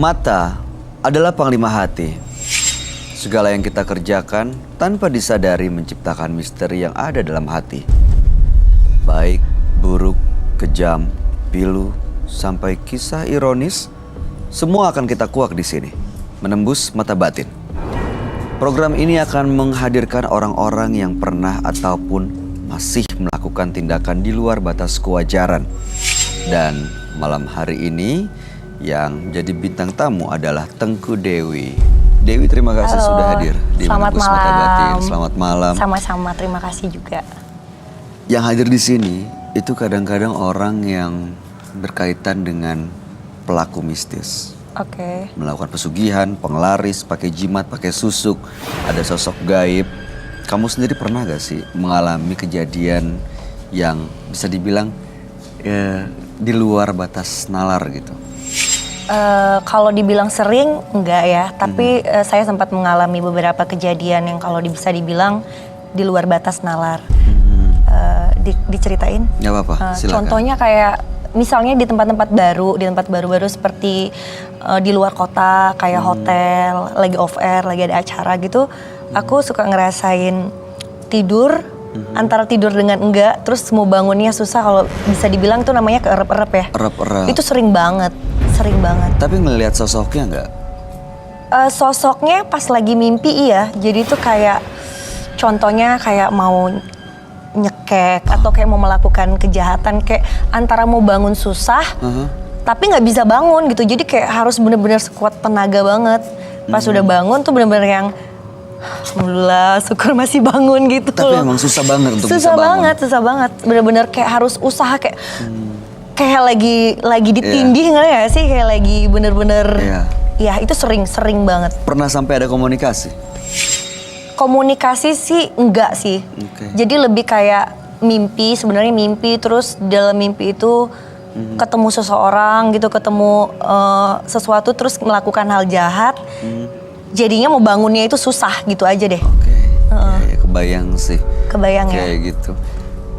Mata adalah panglima hati. Segala yang kita kerjakan tanpa disadari menciptakan misteri yang ada dalam hati. Baik, buruk, kejam, pilu, sampai kisah ironis, semua akan kita kuak di sini, menembus mata batin. Program ini akan menghadirkan orang-orang yang pernah ataupun masih melakukan tindakan di luar batas kewajaran. Dan malam hari ini yang jadi bintang tamu adalah Tengku Dewi. Dewi, terima kasih sudah hadir di Menembus Mata Batin. Selamat malam. Sama-sama, terima kasih juga. Yang hadir di sini itu kadang-kadang orang yang berkaitan dengan pelaku mistis. Oke. Melakukan pesugihan, penglaris, pakai jimat, pakai susuk, ada sosok gaib. Kamu sendiri pernah gak sih mengalami kejadian yang bisa dibilang di luar batas nalar gitu? Kalau dibilang sering, enggak ya. Tapi saya sempat mengalami beberapa kejadian yang kalau bisa dibilang di luar batas nalar. Diceritain? Gak apa-apa, silakan. Contohnya kayak misalnya di tempat-tempat baru seperti di luar kota, kayak hotel, lagi off air, lagi ada acara gitu. Aku suka ngerasain tidur, antara tidur dengan enggak, terus mau bangunnya susah. Kalau bisa dibilang tuh namanya keerep-erep ya. Erep-erep. Itu sering banget. Tapi ngelihat sosoknya nggak? Sosoknya pas lagi mimpi iya. Jadi tuh kayak contohnya kayak mau nyekek atau kayak mau melakukan kejahatan, kayak antara mau bangun susah, tapi nggak bisa bangun gitu. Jadi kayak harus bener-bener sekuat tenaga banget. Pas udah bangun tuh bener-bener yang alhamdulillah, syukur masih bangun gitu. Tapi emang susah banget untuk bisa bangun. Susah banget. Bener-bener kayak harus usaha kayak kayak lagi ditindih nggak ya sih, kayak lagi bener-bener ya itu sering banget. Pernah sampai ada komunikasi? Komunikasi sih enggak sih. Jadi lebih kayak mimpi, sebenarnya mimpi, terus dalam mimpi itu ketemu seseorang gitu, ketemu sesuatu terus melakukan hal jahat. Jadinya mau bangunnya itu susah gitu aja deh. Ya, kebayang sih. Kebayang ya. Kayak gitu.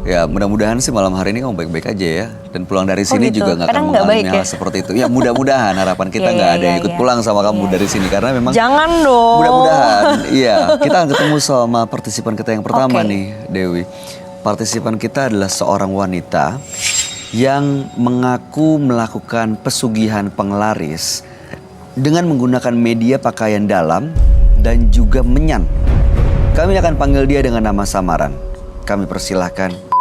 Ya mudah-mudahan sih malam hari ini kamu baik-baik aja ya. Dan pulang dari sini gitu. juga nggak akan mengalami hal seperti itu. Ya mudah-mudahan harapan kita nggak ada yang ikut pulang sama kamu dari sini. Karena memang jangan dong. Mudah-mudahan, iya. Kita akan ketemu sama partisipan kita yang pertama nih, Dewi. Partisipan kita adalah seorang wanita yang mengaku melakukan pesugihan penglaris dengan menggunakan media pakaian dalam dan juga menyan. Kami akan panggil dia dengan nama samaran. Kami persilahkan.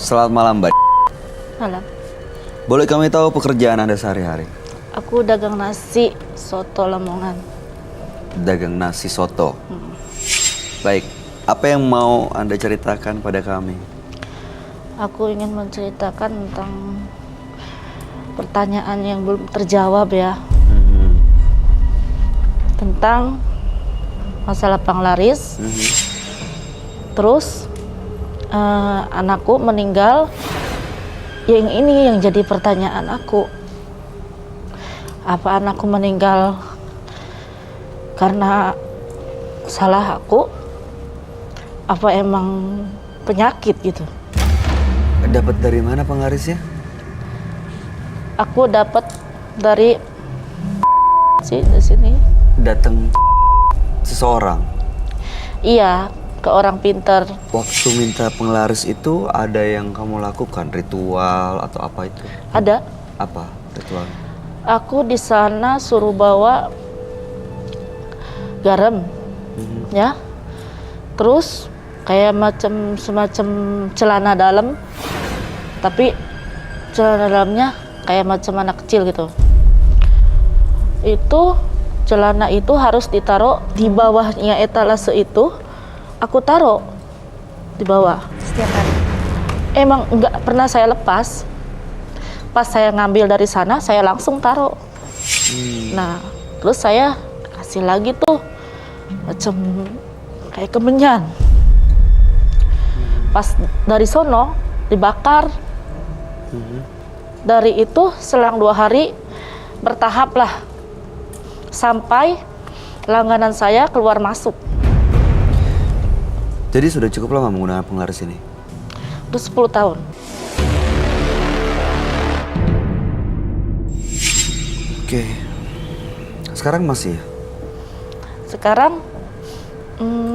Selamat malam, Mbak. Malam. Boleh kami tahu pekerjaan Anda sehari-hari? Aku dagang nasi soto Lamongan. Dagang nasi soto. Baik, apa yang mau Anda ceritakan pada kami? Aku ingin menceritakan tentang pertanyaan yang belum terjawab ya. Tentang masalah penglaris. Terus anakku meninggal. Yang ini yang jadi pertanyaan aku. Apa anakku meninggal karena salah aku? Apa emang penyakit gitu? Dapat dari mana penglarisnya? Aku dapat dari di sini. Datang seseorang. Iya, ke orang pintar. Waktu minta penglaris itu ada yang kamu lakukan, ritual atau apa itu? Ada. Apa ritual? Aku di sana suruh bawa garam, ya. Terus kayak semacam celana dalam, tapi celana dalamnya kayak macam anak kecil gitu. Itu celana itu harus ditaruh di bawahnya etalase itu. Aku taruh di bawah. Setiap hari? Emang nggak pernah saya lepas. Pas saya ngambil dari sana, saya langsung taruh. Nah, terus saya kasih lagi tuh macam kayak kemenyan. Pas dari sono dibakar. Dari itu selang 2 hari bertahap lah sampai langganan saya keluar masuk. Jadi sudah cukup lama menggunakan penglaris ini? Udah 10 tahun. Oke. Sekarang masih ya? Sekarang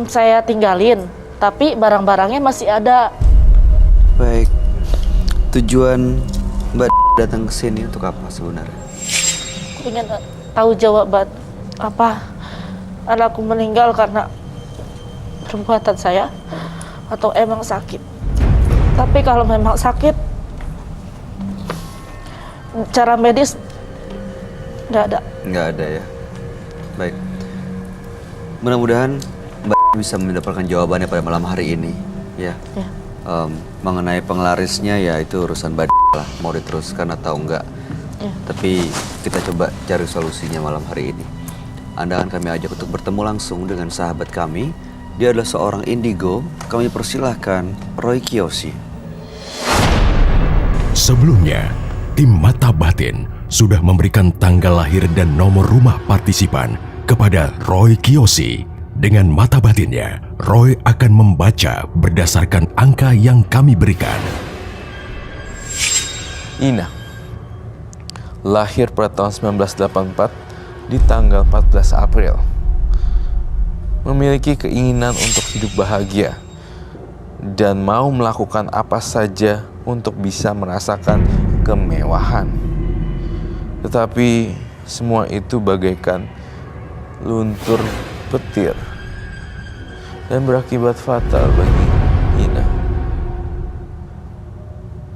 saya tinggalin, tapi barang-barangnya masih ada. Baik. Tujuan Mbak datang ke sini untuk apa sebenarnya? Aku ingin tahu jawaban apa anakku meninggal karena perbuatan saya atau emang sakit. Tapi kalau memang sakit, cara medis nggak ada. Nggak ada ya. Baik. Mudah-mudahan Mbak bisa mendapatkan jawabannya pada malam hari ini. Ya. Ya. Mengenai penglarisnya ya itu urusan Mbak lah. Mau diteruskan atau enggak. Ya. Tapi kita coba cari solusinya malam hari ini. Anda akan kami ajak untuk bertemu langsung dengan sahabat kami. Dia adalah seorang indigo. Kami persilahkan Roy Kiyoshi. Sebelumnya, tim Mata Batin sudah memberikan tanggal lahir dan nomor rumah partisipan kepada Roy Kiyoshi. Dengan mata batinnya, Roy akan membaca berdasarkan angka yang kami berikan. Ina, lahir pada tahun 1984 di tanggal 14 April. Memiliki keinginan untuk hidup bahagia dan mau melakukan apa saja untuk bisa merasakan kemewahan. Tetapi semua itu bagaikan luntur petir dan berakibat fatal bagi Ina.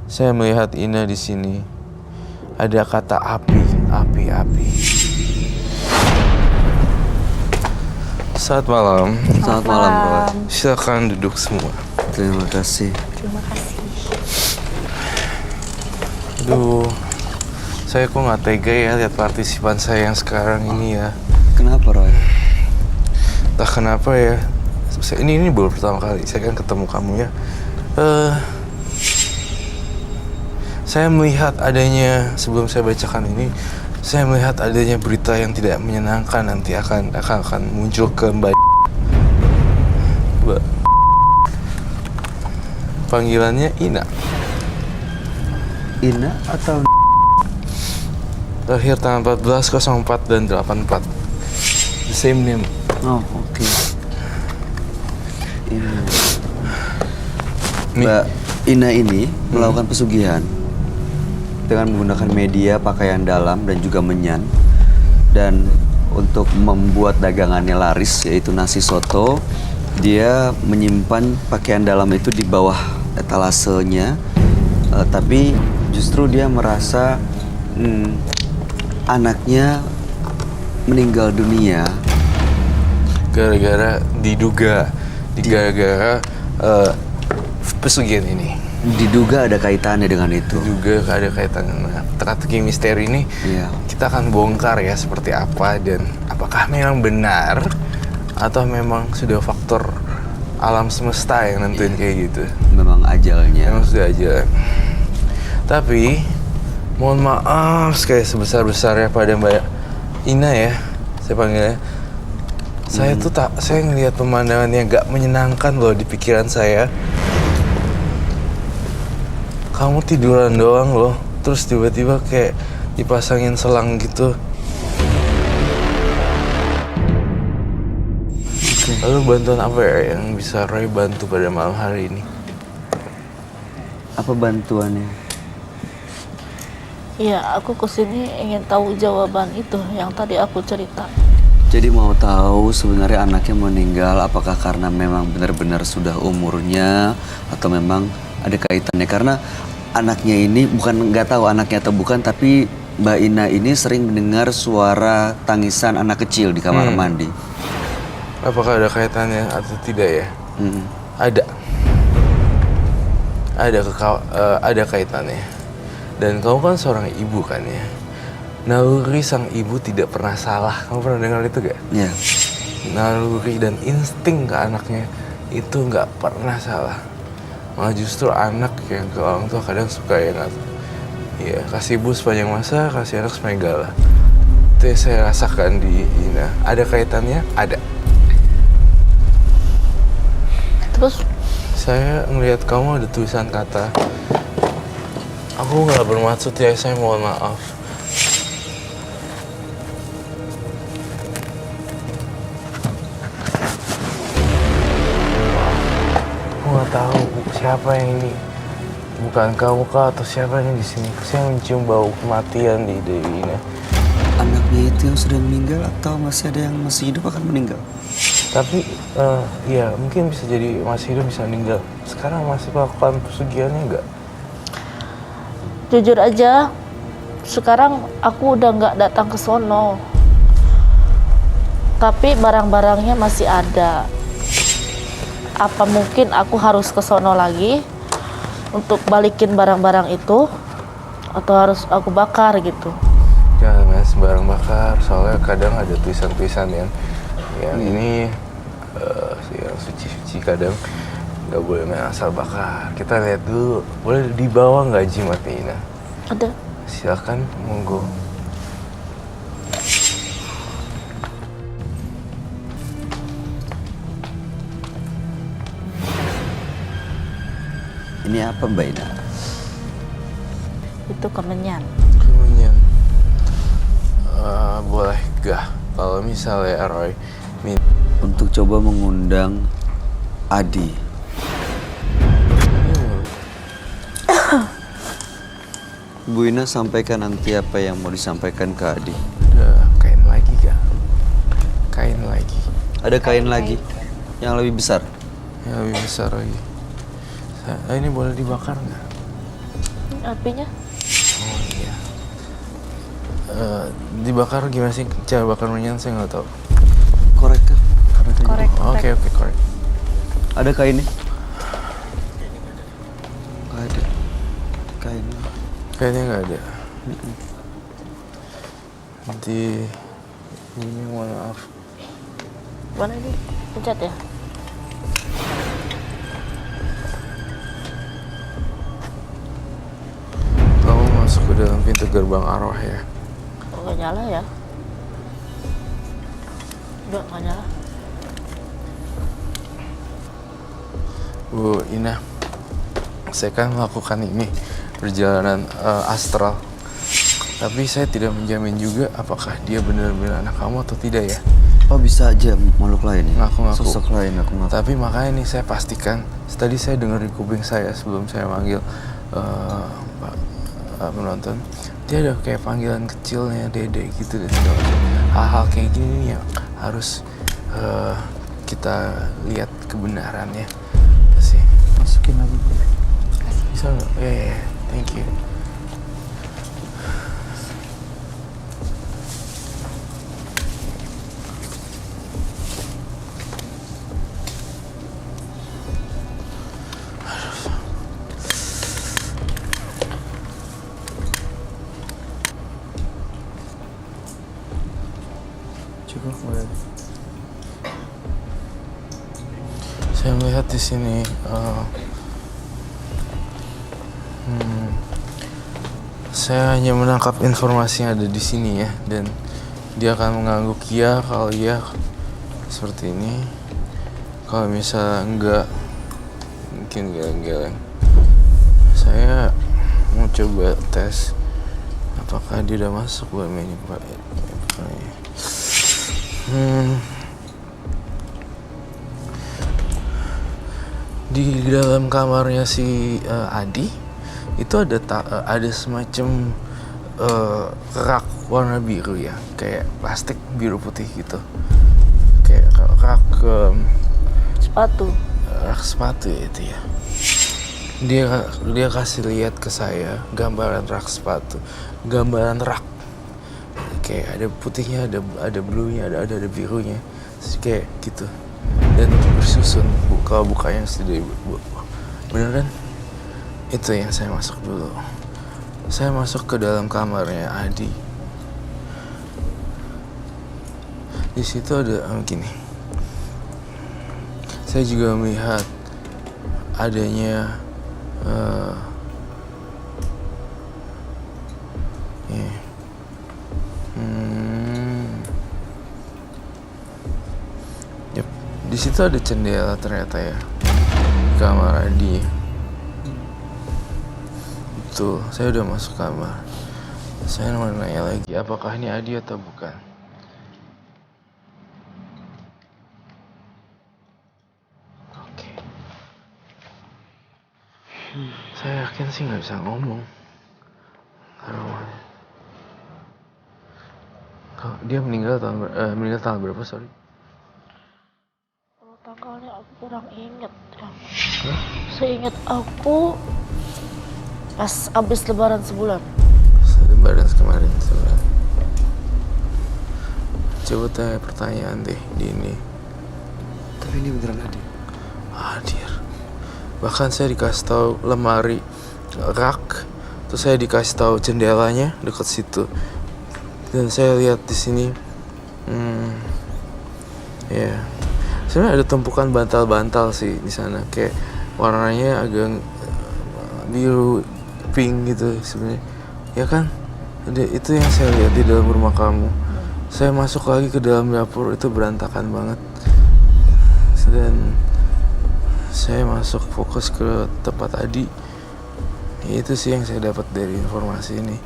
Saya melihat Ina di sini ada kata api. Selamat malam. Selamat malam, Roy. Silakan duduk semua. Terima kasih. Terima kasih. Aduh, saya kok nggak tega ya lihat partisipan saya yang sekarang ini ya. Kenapa, Roy? Entah kenapa ya. Ini baru pertama kali saya kan ketemu kamu ya. Saya melihat adanya, sebelum saya bacakan ini, saya melihat adanya berita yang tidak menyenangkan nanti akan muncul ke Mbak. Panggilannya Ina. Ina atau Lahir tanggal 14/04 dan 84. The same name. Oh, oke. Ina. Mbak Ina ini melakukan pesugihan dengan menggunakan media pakaian dalam dan juga menyan, dan untuk membuat dagangannya laris yaitu nasi soto, dia menyimpan pakaian dalam itu di bawah etalasenya, tapi justru dia merasa anaknya meninggal dunia gara-gara diduga pesugihan ini. Diduga ada kaitannya dengan itu. Juga ada kaitan dengan teka-teki misteri ini. Iya. Kita akan bongkar ya seperti apa dan apakah memang benar atau memang sudah faktor alam semesta yang nentuin kayak gitu. Memang ajalnya. Memang sudah aja. Tapi mohon maaf sekali sebesar-besarnya pada Mbak Ina ya, saya panggilnya. Saya tuh saya ngelihat pemandangan yang gak menyenangkan loh di pikiran saya. Kamu tiduran doang loh, terus tiba-tiba kayak dipasangin selang gitu. Lalu bantuan apa ya yang bisa Roy bantu pada malam hari ini? Apa bantuannya? Iya, aku kesini ingin tahu jawaban itu yang tadi aku cerita. Jadi mau tahu sebenarnya anaknya meninggal apakah karena memang benar-benar sudah umurnya atau memang ada kaitannya, karena anaknya ini bukan nggak tahu anaknya atau bukan, tapi Mbak Ina ini sering mendengar suara tangisan anak kecil di kamar mandi. Apakah ada kaitannya atau tidak ya? Ada kaitannya. Dan kamu kan seorang ibu kan ya. Naluri sang ibu tidak pernah salah. Kamu pernah dengar itu gak? Ya. naluri dan insting ke anaknya itu nggak pernah salah. Malah justru anak yang ke orang tua kadang suka yang ya kasih ibu sepanjang masa, kasih anak semegala. Itu yang saya rasakan di Ina. Ada kaitannya? Ada. Terus Saya ngelihat kamu ada tulisan kata, aku nggak bermaksud ya, saya mohon maaf. Aku nggak tahu siapa yang ini. Bukan kamu kah atau siapa yang di sini? Saya mencium bau kematian di Dewi Ina. Anaknya itu yang sudah meninggal atau masih ada yang masih hidup akan meninggal? Tapi, ya mungkin bisa jadi masih hidup bisa meninggal. Sekarang masih melakukan pesugihannya nggak? jujur aja, sekarang aku udah nggak datang ke sono. Tapi barang-barangnya masih ada. Apa mungkin aku harus ke sono lagi untuk balikin barang-barang itu, atau harus aku bakar gitu? Jangan sembarang bakar, soalnya kadang ada tulisan-tulisan yang ini yang suci-suci, kadang nggak boleh main asal bakar. Kita lihat dulu, boleh dibawa nggak jimatnya Ina? Ada. Silakan, monggo. Ini apa Mbak Ina? Itu kemenyan. Kemudian, boleh gak kalau misalnya Roy Untuk coba mengundang Adi. Bu Ina sampaikan nanti apa yang mau disampaikan ke Adi. ada kain lagi gak? Kain lagi, Ada kain lagi yang lebih besar. yang lebih besar lagi. Ini boleh dibakar nggak? Apinya? Oh iya. Dibakar gimana sih cara bakar menyan? Saya nggak tahu. Korek kan? Korek. Oke, korek. Ada kainnya? Nggak ada. Kainnya. Kayaknya nggak ada. Nanti ini mohon maaf. Mana ini? Pencet ya? Kamu masuk ke dalam pintu gerbang arwah ya. Oh, nggak nyala ya? Udah nggak nyala. Bu Ina, saya kan melakukan ini perjalanan astral. Tapi saya tidak menjamin juga apakah dia benar-benar anak kamu atau tidak ya. Oh bisa aja makhluk lain ya? Ngaku-ngaku. Sosok lain aku ngaku. Tapi makanya nih saya pastikan, tadi saya dengar di kuping saya sebelum saya manggil Pak penonton, dia ada kayak panggilan kecilnya Dede gitu dan segala macam. Hal-hal kayak gini nih yang harus kita lihat kebenarannya sih. Masukin lagi Bu. Bisa nggak? Ya, thank you. Cukup boleh. Saya melihat di sini saya hanya menangkap informasi yang ada di sini ya, dan dia akan mengganggu Kia kalau iya seperti ini. Kalau misalnya enggak, mungkin geleng-geleng. Saya mau coba tes apakah dia udah masuk buat ini Pak. Di dalam kamarnya si Adi itu ada semacam rak warna biru ya, kayak plastik biru putih gitu, kayak rak Sepatu. rak sepatu ya itu ya. Dia kasih lihat ke saya gambaran rak sepatu, gambaran rak, kayak ada putihnya, ada bluenya, ada birunya, kayak gitu, dan bersusun. Kalau bukanya sudah beneran. Itu yang saya masuk dulu. Saya masuk ke dalam kamarnya Adi. Di situ ada gini. saya juga melihat adanya ya. Yap, di situ ada jendela ternyata ya, di kamar Adi. Betul, saya udah masuk kamar. Saya mau nanya lagi, apakah ini Adi atau bukan? Oke. Saya yakin sih nggak bisa ngomong. Arwahnya. Dia meninggal tanggal berapa, sorry? Kalau tanggalnya aku kurang inget ya. Seingat aku pas abis lebaran sebulan. Lebaran kemarin sebenarnya. Coba tanya pertanyaan deh di ini. Tapi ini beneran Adi. Hadir. Bahkan saya dikasih tahu lemari rak, terus saya dikasih tahu jendelanya dekat situ. Dan saya lihat di sini, ya, sebenarnya ada tumpukan bantal-bantal sih di sana, kayak warnanya agak biru, pink gitu sebenarnya. Ya kan? Itu yang saya lihat di dalam rumah kamu. Saya masuk lagi ke dalam dapur, itu berantakan banget. Dan saya masuk fokus ke tempat Adi. Ya, itu sih yang saya dapat dari informasi ini.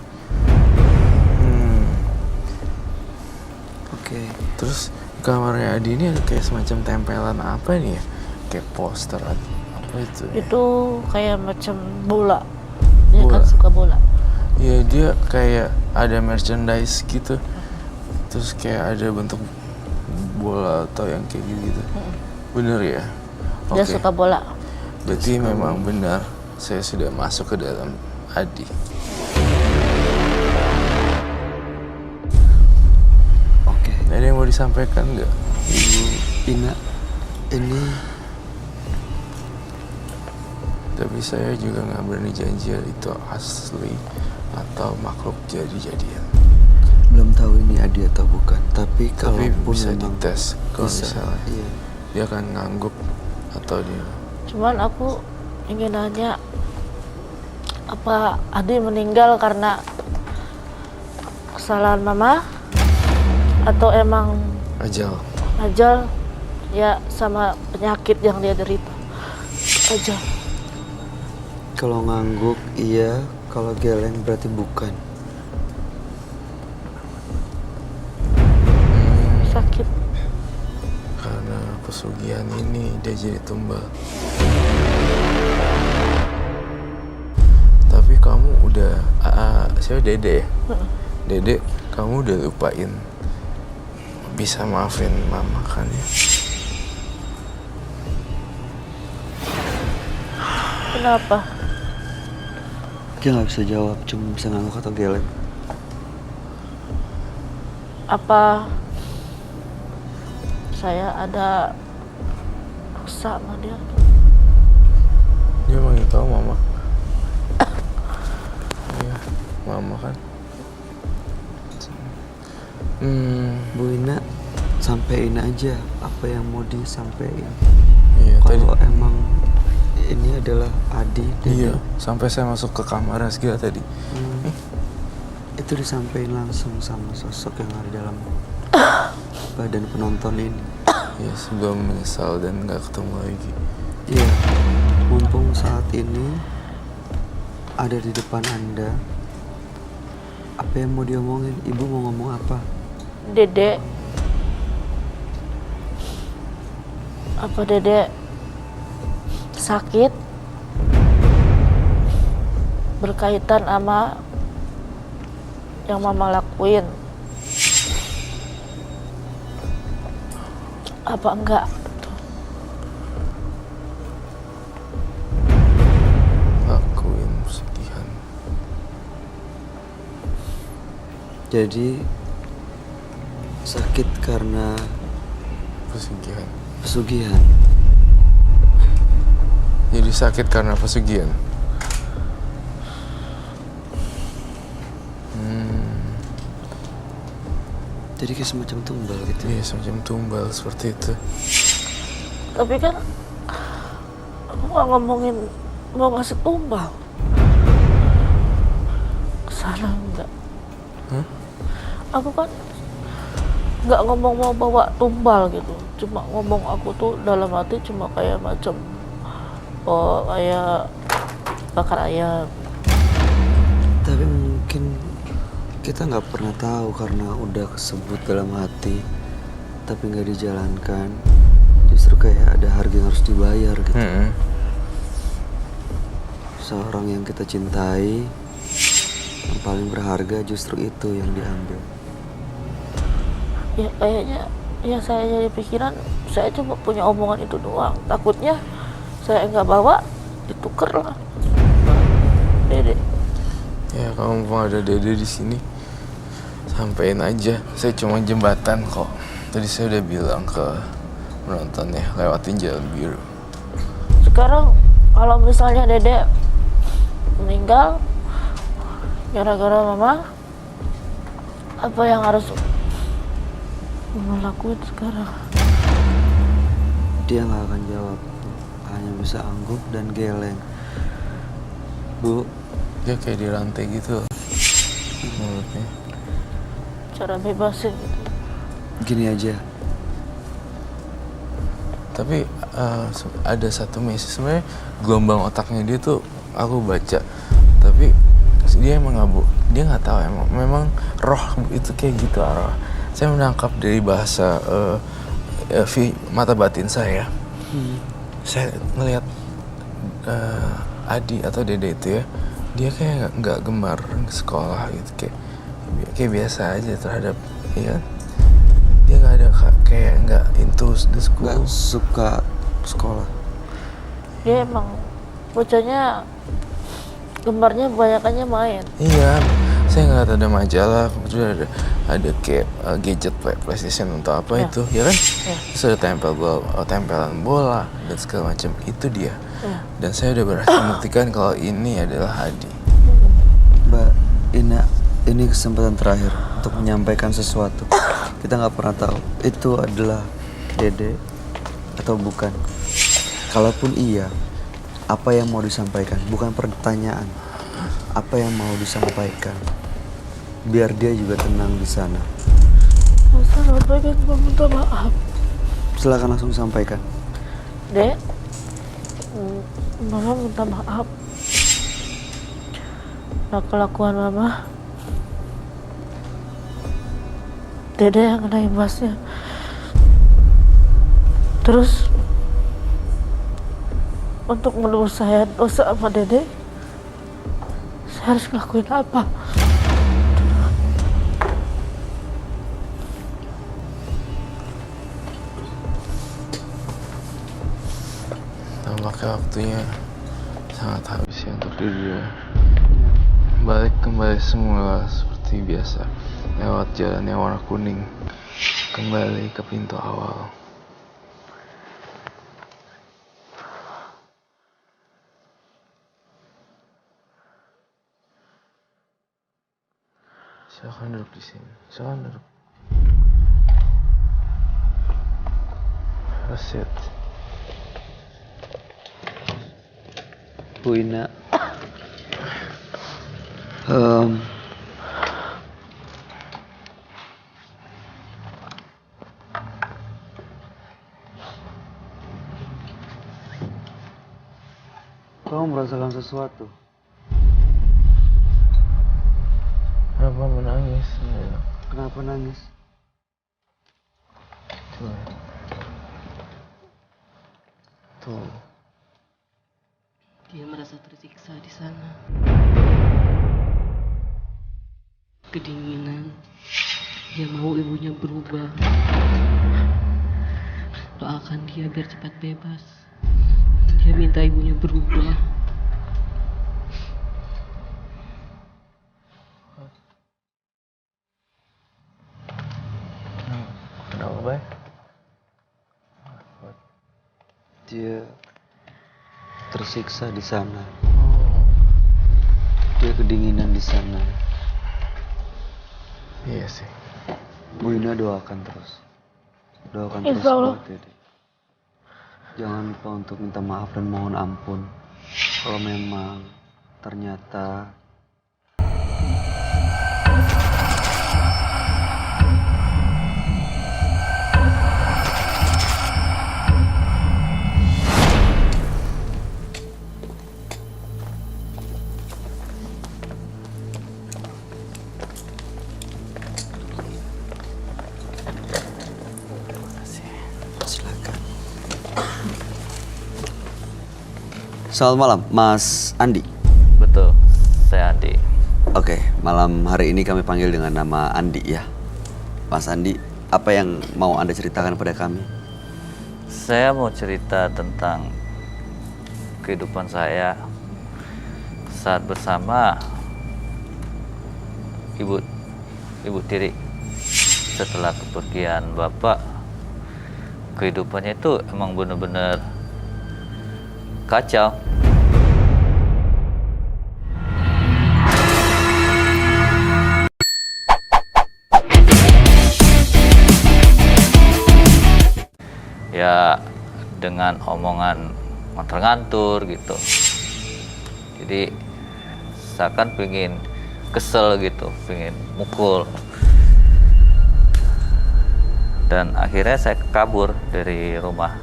Oke. Terus kamarnya Adi ini ada kayak semacam tempelan apa nih ya? Kayak poster apa itu ya? Itu kayak macam bola. Dia Bola. kan suka bola. Iya, dia kayak ada merchandise gitu. Terus kayak ada bentuk bola atau yang kayak gitu. Bener ya? Dia Oke. suka bola. Berarti memang benar saya sudah masuk ke dalam Adi. Oke. Ada yang mau disampaikan nggak? Ibu Ina, ini Tapi saya juga nggak berani janji itu asli atau makhluk jadi-jadian. belum tahu ini Adi atau bukan. Tapi Tapi kalaupun bisa memang dites kalau bisa, misalnya iya. dia akan ngangguk atau dia. Cuman aku ingin nanya, apa Adi meninggal karena kesalahan mama atau emang Ajal. ajal ya sama penyakit yang dia derita aja. Kalau ngangguk iya, kalau geleng berarti bukan. Sakit. Karena pesugihan ini dia jadi tumbal. Tapi kamu udah, saya Dede ya? Dede, kamu udah lupain bisa maafin mama kan ya? Kenapa? Dia nggak bisa jawab, cuma bisa ngangguk atau geleng. Apa saya ada dosa sama dia? Dia manggil kamu mama. Iya, mama kan. Bu Ina, sampein aja apa yang mau disampaikan. Iya, tadi. Kalau emang ini adalah Adi dan Iya, sampai saya masuk ke kamar Asgia tadi. itu disampaikan langsung sama sosok yang ada dalam badan penonton ini. Ya, sebelum menyesal dan nggak ketemu lagi. Iya, mumpung saat ini ada di depan Anda, apa yang mau diomongin? Ibu mau ngomong apa? Dede, apa Dede sakit berkaitan sama yang mama lakuin? Apa enggak? Lakuin pesugihan. Jadi sakit karena Pesugihan. pesugihan. Jadi sakit karena pesugihan. Jadi kayak semacam tumbal gitu. Iya, semacam tumbal seperti itu. Tapi kan aku nggak ngomongin mau ngasih tumbal. Kesana enggak. Hah? Aku kan nggak ngomong mau bawa tumbal gitu. Cuma ngomong aku tuh dalam hati cuma kayak macam kayak bakar ayam. Tapi mungkin kita nggak pernah tahu karena udah kesebut dalam hati, tapi nggak dijalankan. Justru kayak ada harga yang harus dibayar gitu. Seorang yang kita cintai, yang paling berharga justru itu yang diambil. Ya kayaknya ya saya jadi pikiran saya cuma punya omongan itu doang. Takutnya saya nggak bawa dituker lah. Dede. Ya kalau mau ada Dede di sini, sampein aja. Saya cuma jembatan kok. Tadi saya udah bilang ke penontonnya lewatin jalan biru. Sekarang kalau misalnya Dede meninggal gara-gara mama, apa yang harus mama lakuin sekarang? Dia nggak akan jawab, hanya bisa angguk dan geleng. Bu, Dia kayak dirantai gitu mulutnya. Cara bebasin gitu. gini aja. Tapi ada satu message sebenarnya gelombang otaknya dia tuh aku baca, tapi dia emang dia nggak tahu memang roh itu kayak gitu arwah. Saya menangkap dari bahasa mata batin saya. Saya ngelihat Adi atau Dede itu ya, dia kayak nggak gemar sekolah gitu, kayak biasa aja terhadap, ya kan? Dia nggak ada kayak nggak into the school. Nggak suka sekolah. Dia emang bocahnya gemarnya banyakannya main. Iya, saya ngeliat ada majalah, kemudian ada kayak gadget PlayStation atau apa Ya. itu, ya kan? Ya. Terus ada tempelan bola dan segala macam, itu dia. Ya. Dan saya udah berhasil membuktikan kalau ini adalah Adi. Mbak Ina, ini kesempatan terakhir untuk menyampaikan sesuatu. Kita nggak pernah tahu itu adalah Dede atau bukan. Kalaupun iya, apa yang mau disampaikan? Bukan pertanyaan. Apa yang mau disampaikan? Biar dia juga tenang di sana. Masa sampaikan minta maaf. Silakan langsung sampaikan. Dek, mama minta maaf. Nah, kelakuan mama, Dede yang kena imbasnya. Terus untuk menebus saya dosa sama Dede, saya harus ngelakuin apa? Tampaknya waktunya sangat habis ya untuk dia. Balik kembali semula seperti biasa, lewat jalan yang warna kuning, kembali ke pintu awal. Silakan duduk di sini. Silakan duduk. Sit. Bu Ina, kamu merasakan sesuatu? Kenapa menangis? Kenapa nangis? Tuh. Tuh. Dia merasa tersiksa di sana. Kedinginan. Dia mau ibunya berubah. Doakan dia biar cepat bebas. Dia minta ibunya berubah. Kenapa, Bay? Dia tersiksa di sana. Oh, Dia kedinginan di sana. iya sih. Bu Ina doakan terus. Doakan Insya terus Allah. buat Dede. Jangan lupa untuk minta maaf dan mohon ampun kalau memang ternyata silakan. Selamat malam, Mas Andi. Betul, saya Andi. Oke, malam hari ini kami panggil dengan nama Andi ya. Mas Andi, apa yang mau Anda ceritakan pada kami? Saya mau cerita tentang kehidupan saya saat bersama Ibu Tiri. Setelah kepergian Bapak, kehidupannya itu emang bener-bener kacau. Ya dengan omongan ngantur-ngantur gitu. Jadi seakan pengen kesel gitu, pengen mukul. Dan akhirnya saya kabur dari rumah.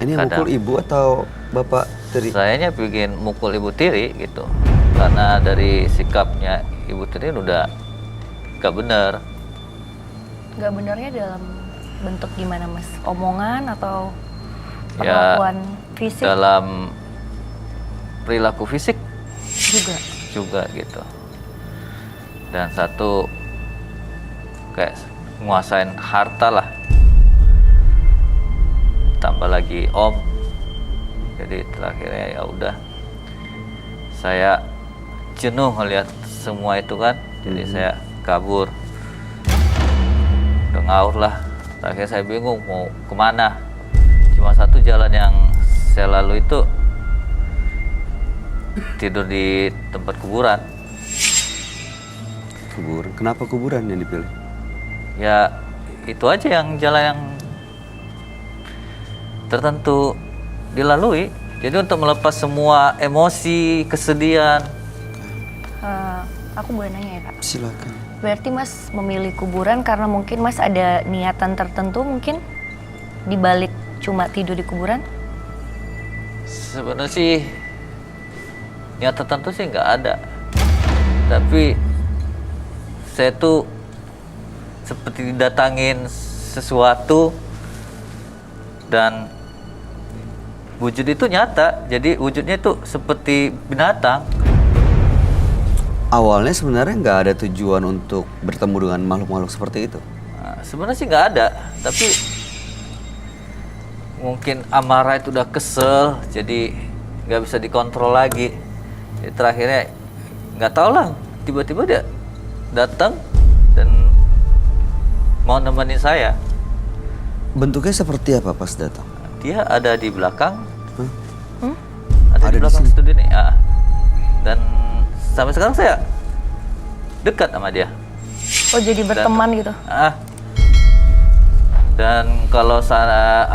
Ini yang mukul ibu atau bapak Tiri? Sayanya pengen mukul Ibu Tiri gitu. Karena dari sikapnya Ibu Tiri udah gak bener. Gak benernya dalam bentuk gimana Mas? Omongan atau Ya, perlakuan fisik dalam perilaku fisik juga? gitu. Dan satu kayak nguasain harta lah. Tambah lagi om. Jadi terakhirnya ya udah, saya jenuh ngeliat semua itu kan. Jadi saya kabur. Udah ngaur lah. Terakhir saya bingung mau kemana. Cuma satu jalan yang saya lalui itu tidur di tempat kuburan. Kuburan? Kenapa kuburan yang dipilih? Ya itu aja yang jalan yang tertentu dilalui. Jadi untuk melepas semua emosi, kesedihan. Aku boleh nanya ya Kak? Silakan. Berarti Mas memilih kuburan karena mungkin Mas ada niatan tertentu mungkin dibalik cuma tidur di kuburan? Sebenarnya sih niat tertentu sih nggak ada. Tapi saya tuh seperti didatangin sesuatu dan wujud itu nyata. Jadi wujudnya itu seperti binatang. Awalnya sebenarnya nggak ada tujuan untuk bertemu dengan makhluk-makhluk seperti itu. Nah, sebenarnya sih nggak ada, tapi mungkin amarah itu udah kesel, jadi nggak bisa dikontrol lagi. Jadi terakhirnya nggak tahu lah, tiba-tiba dia datang dan mau nemenin saya. Bentuknya seperti apa pas datang? Dia ada di belakang, Ada di di belakang sini? studio nih. Ya. Dan sampai sekarang saya dekat sama dia. Oh jadi berteman gitu? Dan kalau saya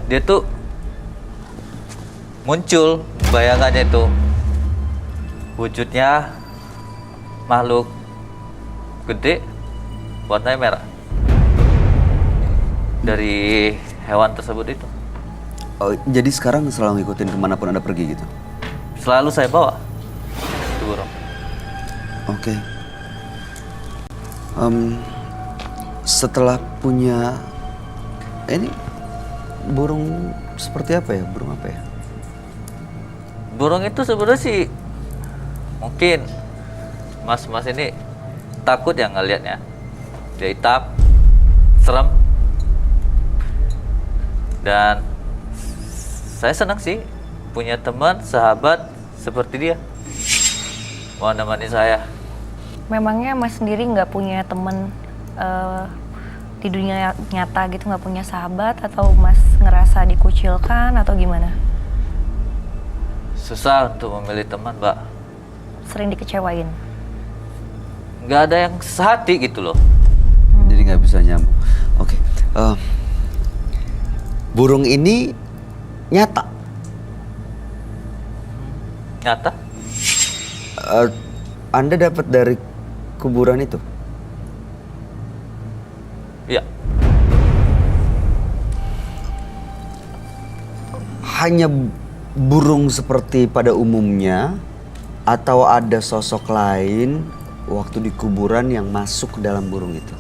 dia tuh muncul bayangannya itu wujudnya makhluk gede warnanya merah dari hewan tersebut itu. Oh, jadi sekarang selalu ngikutin kemanapun Anda pergi gitu? Selalu saya bawa itu burung. Oke. Setelah punya ini burung seperti apa ya? Burung apa ya? Burung itu sebenarnya sih mungkin mas-mas ini takut ya ngelihatnya. Dia hitam, serem. Dan saya senang sih punya teman, sahabat seperti dia. Mau nemani saya. Memangnya Mas sendiri nggak punya temen di dunia nyata gitu, nggak punya sahabat, atau Mas ngerasa dikucilkan atau gimana? Susah untuk memilih teman, Mbak. Sering dikecewain? Nggak ada yang sehati gitu loh. Jadi nggak bisa nyambung. Oke. Burung ini nyata. Nyata? Anda dapat dari kuburan itu? Iya. Hanya burung seperti pada umumnya atau ada sosok lain waktu di kuburan yang masuk ke dalam burung itu?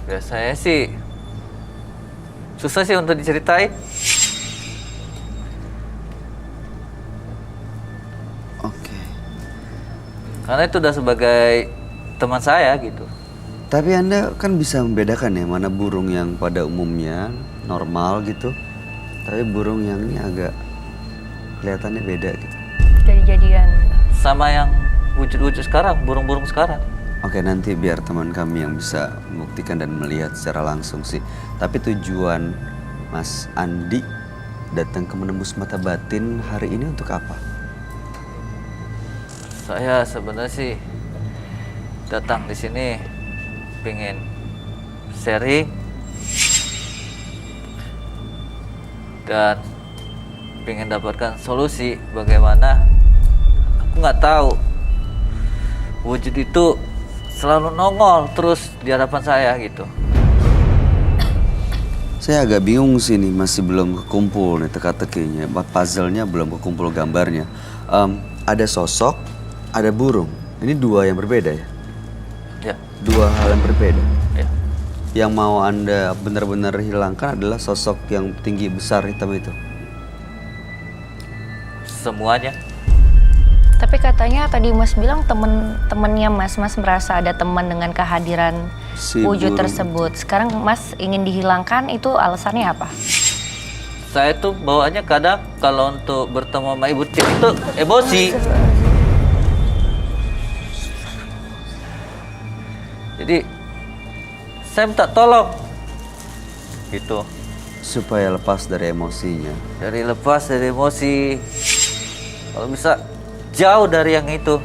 Biasanya sih susah sih untuk diceritain. Oke. Karena itu udah sebagai teman saya gitu. Tapi Anda kan bisa membedakan ya mana burung yang pada umumnya normal gitu, tapi burung yang ini agak kelihatannya beda gitu. Jadi-jadian. Sama yang wujud-wujud sekarang, burung-burung sekarang. Oke, nanti biar teman kami yang bisa membuktikan dan melihat secara langsung sih. Tapi tujuan Mas Andi datang ke Menembus Mata Batin hari ini untuk apa? Saya sebenarnya sih datang di sini pengen sharing dan pengen dapatkan solusi bagaimana. Aku nggak tahu wujud itu selalu nongol terus di hadapan saya gitu. Saya agak bingung sih nih, masih belum kekumpul nih teka-tekinya, puzzle-nya belum kekumpul gambarnya. Ada sosok, ada burung. Ini dua yang berbeda ya? Ya, Dua hal yang berbeda. ya. Yang mau Anda benar-benar hilangkan adalah sosok yang tinggi besar hitam itu. Semuanya. Tapi katanya tadi Mas bilang temen-temennya Mas merasa ada teman dengan kehadiran Si wujud burung. tersebut. Sekarang Mas ingin dihilangkan, itu alasannya apa? Saya tuh bawaannya kadang kalau untuk bertemu sama Ibu Tim itu emosi. Jadi saya minta tolong gitu. Supaya lepas dari emosinya. Dari lepas dari emosi. Kalau bisa jauh dari yang itu.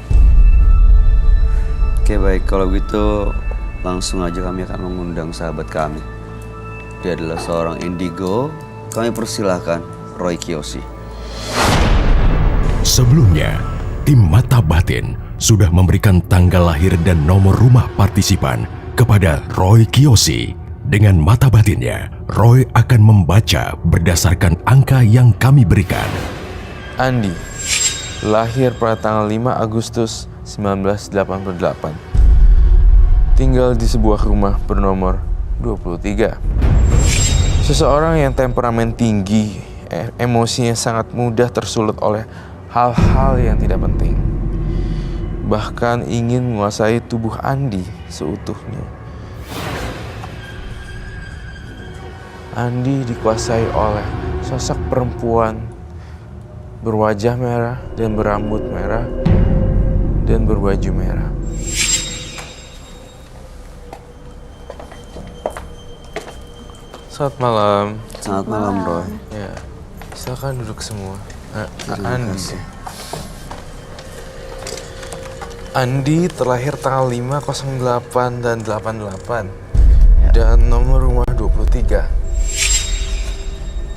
Oke baik, kalau gitu langsung aja kami akan mengundang sahabat kami. Dia adalah seorang indigo. Kami persilahkan Roy Kiyoshi. Sebelumnya, tim Mata Batin sudah memberikan tanggal lahir dan nomor rumah partisipan kepada Roy Kiyoshi. Dengan mata batinnya, Roy akan membaca berdasarkan angka yang kami berikan. Andi, lahir pada tanggal 5 Agustus 1988. Tinggal di sebuah rumah bernomor 23. Seseorang yang temperamen tinggi, emosinya sangat mudah tersulut oleh hal-hal yang tidak penting. Bahkan ingin menguasai tubuh Andi seutuhnya. Andi dikuasai oleh sosok perempuan berwajah merah dan berambut merah dan berbaju merah. Selamat malam. Selamat malam Roy. Ya, silakan duduk semua. Terima Andi. kasih. Andi terlahir tanggal 5/08 dan 88 dan nomor rumah 23.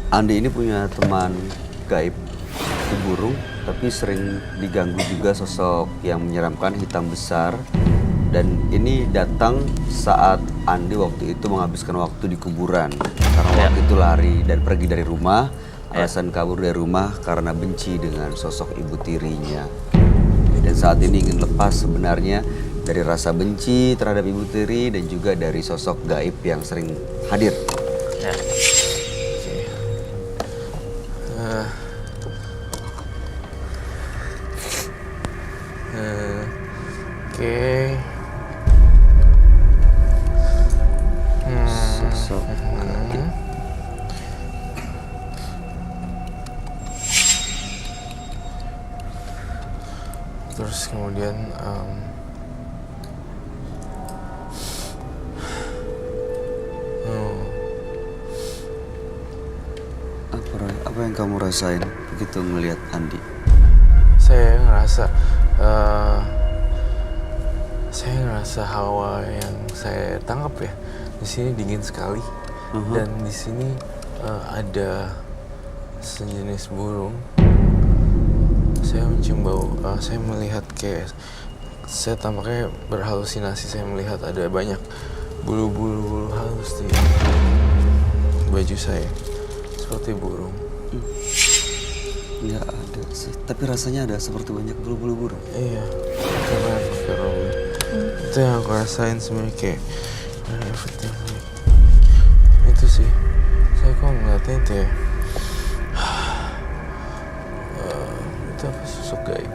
Andi ini punya teman gaib itu burung, tapi sering diganggu juga sosok yang menyeramkan hitam besar. Dan ini datang saat Andi waktu itu menghabiskan waktu di kuburan. Karena waktu itu lari dan pergi dari rumah. Alasan kabur dari rumah karena benci dengan sosok ibu tirinya. Dan saat ini ingin lepas sebenarnya dari rasa benci terhadap ibu tiri dan juga dari sosok gaib yang sering hadir. Ya. Oke. Sosok gaib. Terus kemudian Apa Roy? Apa yang kamu rasain begitu melihat Andi? saya ngerasa hawa yang saya tangkap ya di sini dingin sekali. Dan di sini ada sejenis burung. Saya mencium bau, saya melihat kayak saya tampaknya berhalusinasi. Saya melihat ada banyak bulu-bulu halus di baju saya, seperti burung. Nggak ada sih, tapi rasanya ada seperti banyak bulu-bulu burung. Iya, karena aku pakai roller. Itu yang aku rasain sebenarnya kayak everything. Itu sih, saya kok ngeliatnya itu ya. Itu apa, sosok gaib?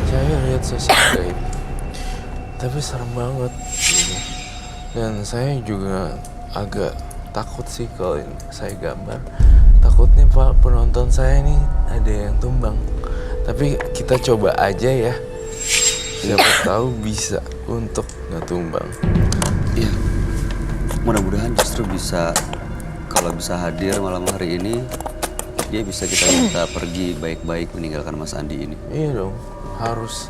Saya lihat sosok gaib, tapi serem banget. Gitu. Dan saya juga agak takut sih kalau saya gambar. Takutnya Pak penonton saya nih ada yang tumbang. Tapi kita coba aja ya. Siapa tahu bisa untuk nggak tumbang. Iya. Mudah-mudahan justru bisa, kalau bisa hadir malam hari ini, dia bisa kita minta pergi baik-baik meninggalkan Mas Andi ini. Iya dong, harus.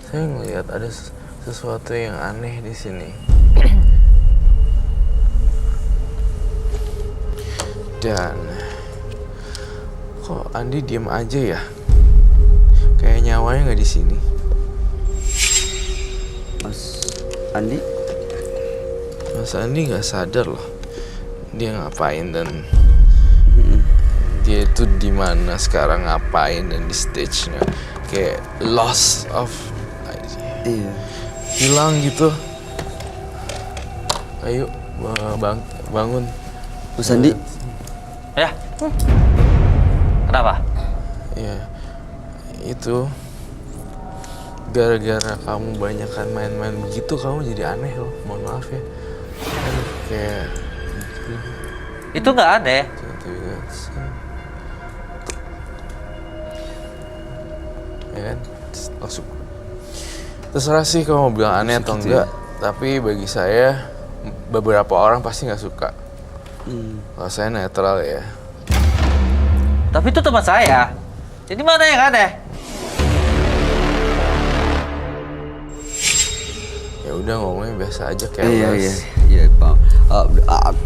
Saya ngelihat ada sesuatu yang aneh di sini. Dan kok Andi diem aja ya? Kayak nyawanya nggak di sini. Mas Andi? Mas Andi nggak sadar loh dia ngapain dan dia itu di mana sekarang, ngapain, dan di stage-nya kayak loss of idea. Iya. Hilang gitu. Ayo bangun. Mas Andi? Ya. Kenapa? Ya, itu gara-gara kamu banyakan main-main begitu kamu jadi aneh loh. Mohon maaf ya. Kayak Itu nggak aneh. Ya kan? Langsung. Terserah sih kalau mau bilang aneh atau enggak. Tapi bagi saya beberapa orang pasti nggak suka. Kalau saya netral ya. Tapi itu teman saya. Jadi mana yang aneh? Ya udah ngomongnya biasa aja kayak Iya, Bang.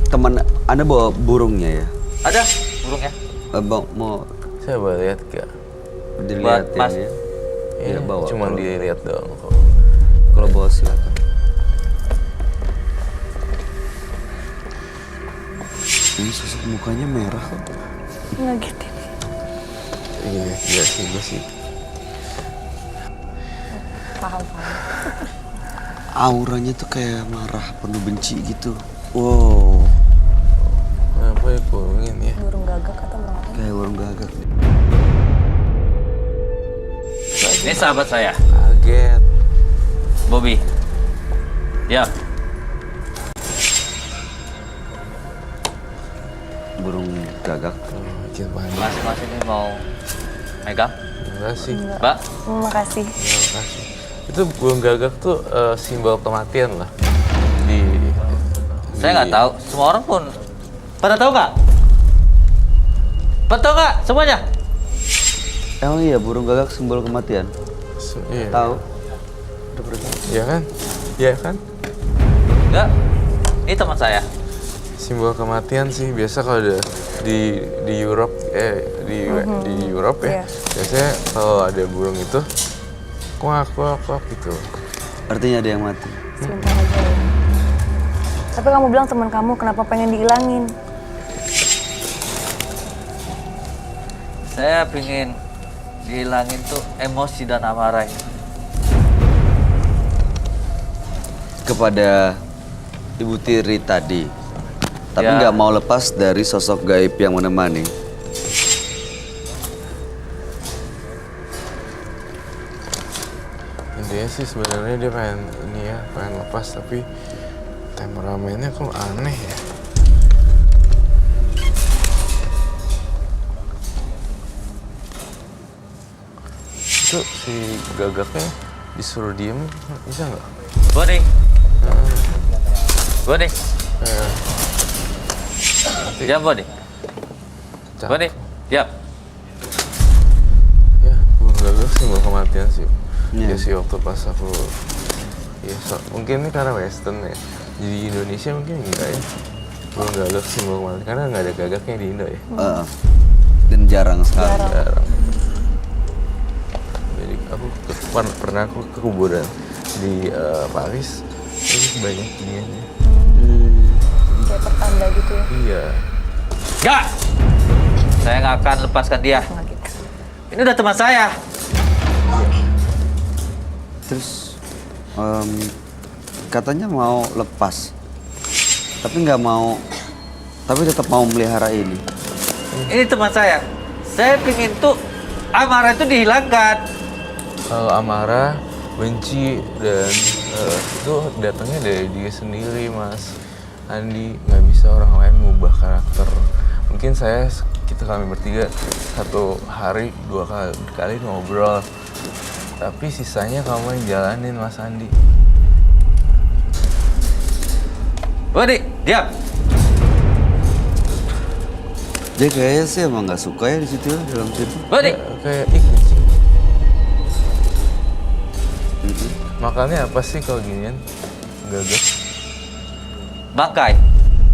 Teman Anda bawa burungnya ya? Ada burungnya. Bang, mau Saya boleh lihat gak? dilihat Buat Mas. ya? Iya, bawa. cuma Kalau- dilihat doang kok. Kalau bawa silakan. Ini sosok mukanya merah kok. Ngagetin. Iya sih, gue sih. Paham. Auranya tuh kayak marah, penuh benci gitu. Wow, Kenapa ya kurungin ya? Burung gagak atau burung apa? kayak burung gagak. Ini sahabat saya, Kaget. Bobby. Ya, Burung gagak. Makin panik. Mas ini mau megang? Enggak sih. Mbak? Makasih. Terima kasih. Itu burung gagak tuh simbol kematian lah. Saya nggak tahu. Semua orang pun pada tahu nggak? Pada tahu nggak semuanya? Emang iya burung gagak simbol kematian? Iya. Tahu? Iya kan? Iya kan? Enggak. Ini teman saya. Simbol kematian sih biasa kalau ada di Europe di Europe ya. Iya. Biasanya kalau ada burung itu kuak gitu. Artinya ada yang mati. Sebentar aja ya. Tapi kamu bilang teman kamu kenapa pengen dihilangin? Saya pingin dihilangin tuh emosi dan amarahnya. Kepada Ibu Tiri tadi, tapi Ya. nggak mau lepas dari sosok gaib yang menemani. Intinya sih sebenarnya dia pengen lepas, tapi temperamennya kok aneh ya. Itu si gagaknya disuruh diem bisa nggak? Boni. Boni. Diam Boni. Cak. Boni. Diam. Ya, burung gagak simbol kematian sih. Ya sih waktu pas aku ya mungkin ini karena western ya. Jadi Indonesia mungkin enggak ya. Burung gagak sih kemarin karena nggak ada gagaknya di Indo ya. Dan jarang sekali. Jarang. Jadi aku pernah aku ke kuburan di Paris. Ini banyak giniannya. Kayak pertanda gitu ya. Iya. Enggak! Saya nggak akan lepaskan dia. Nggak gitu. Ini udah teman saya. Terus katanya mau lepas, tapi nggak mau, tapi tetap mau melihara ini. Ini teman saya. Saya pingin tuh amarah itu dihilangkan. Kalau amarah, benci dan itu datangnya dari dia sendiri, Mas Andi. Nggak bisa orang lain mengubah karakter. Mungkin kami bertiga satu hari 2 kali ngobrol, tapi sisanya kamu yang jalanin, Mas Andi. Bodi, diam. Dia kayaknya sih emang nggak suka ya di situ, dalam situ. Bodi. Kayak kencing. Makannya apa sih kalau ginian? Gagak. Bangkai.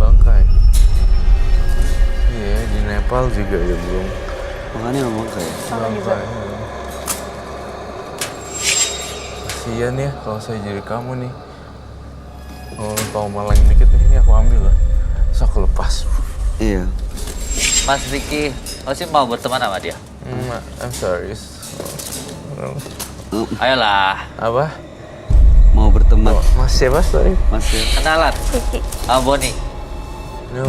Bangkai. Iya, di Nepal juga ya belum. Makanya emang kayak. Bangkai. Kasian ya kalau saya jadi kamu nih. Kalau malang dikit nih, ini aku ambil lah. Terus aku lepas. Iya. Mas Vicky masih mau berteman sama dia? I'm sorry. Ayolah, Apa? Mau berteman, Mas siapa sorry? Mas ya? kenalan. Vicky. Boni. No.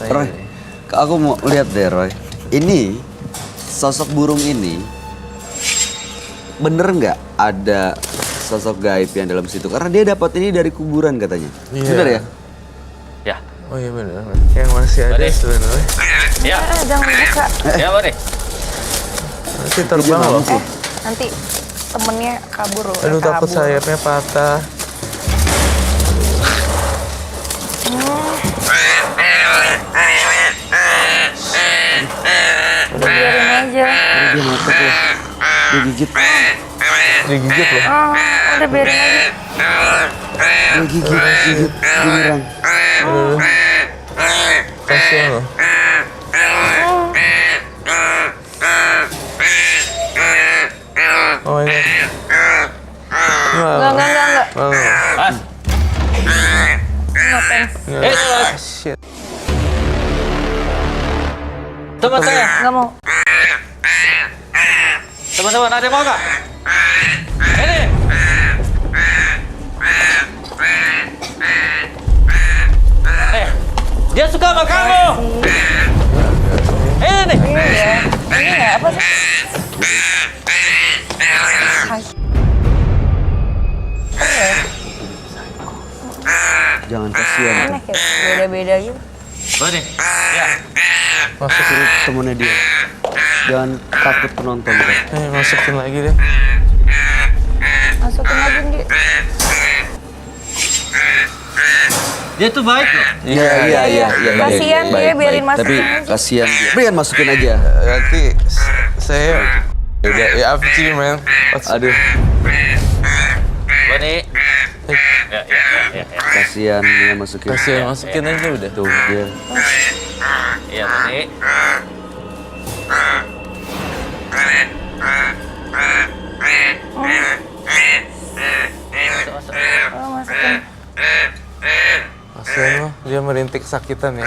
Roy, aku mau lihat deh Roy. Ini sosok burung ini bener nggak ada sosok gaib yang dalam situ? Karena dia dapat ini dari kuburan katanya. Iya. Bener ya? Ya. Oh iya benar. Yang masih ada Balik. sebenarnya. Ya. Jangan buka. Ya, Boni. Nanti terbang loh. Nanti temennya kabur loh. Aduh takut kabur. sayapnya patah. Udah biarin aja. Dia ngotot loh. Dia gigit. Digigit loh. Udah biarin aja. Dia gigit. Dia nyerang. Kasian loh. Oh ini. Enggak. Mas. Ngapain? Shit. Teman saya. Nggak mau. Teman-teman, ada yang mau nggak? Ini. Dia suka sama kamu. Ini nih. Ini ya apa sih? Jangan kasihan. Aneh ya, beda-beda gitu. Boni. Ya. Masukin. Temennya dia. Jangan takut penonton. Roy. Masukin lagi deh. Masukin lagi dia. Dia tuh baik loh. Iya. Kasihan dia, biarin masukin Tapi aja. kasihan dia. Biarin masukin aja. Nanti saya udah ya up to you man. Aduh, Boni. Ya. kasihan dia masukin. Kasihan masukin aja udah. Tuh dia. Iya, Boni. Oh, masukin. Kasihan loh, dia merintik kesakitan ya.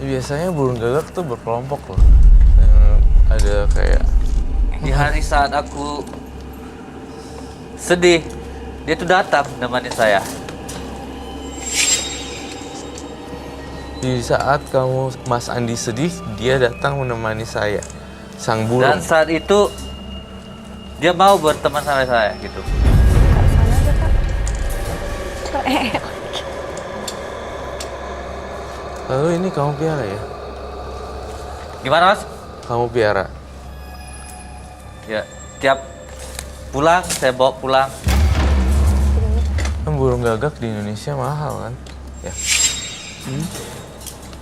Biasanya burung gagak tuh berkelompok loh. Ada kayak Di hari saat aku sedih, dia tuh datang nemenin saya. di saat kamu Mas Andi sedih, dia datang menemani saya. Sang burung. Dan saat itu dia mau berteman sama saya gitu. Sana aja, Kak. Lalu ini kamu piara ya? Gimana, Mas? Kamu piara. Ya, tiap pulang saya bawa pulang. Kan burung gagak di Indonesia mahal kan? Ya.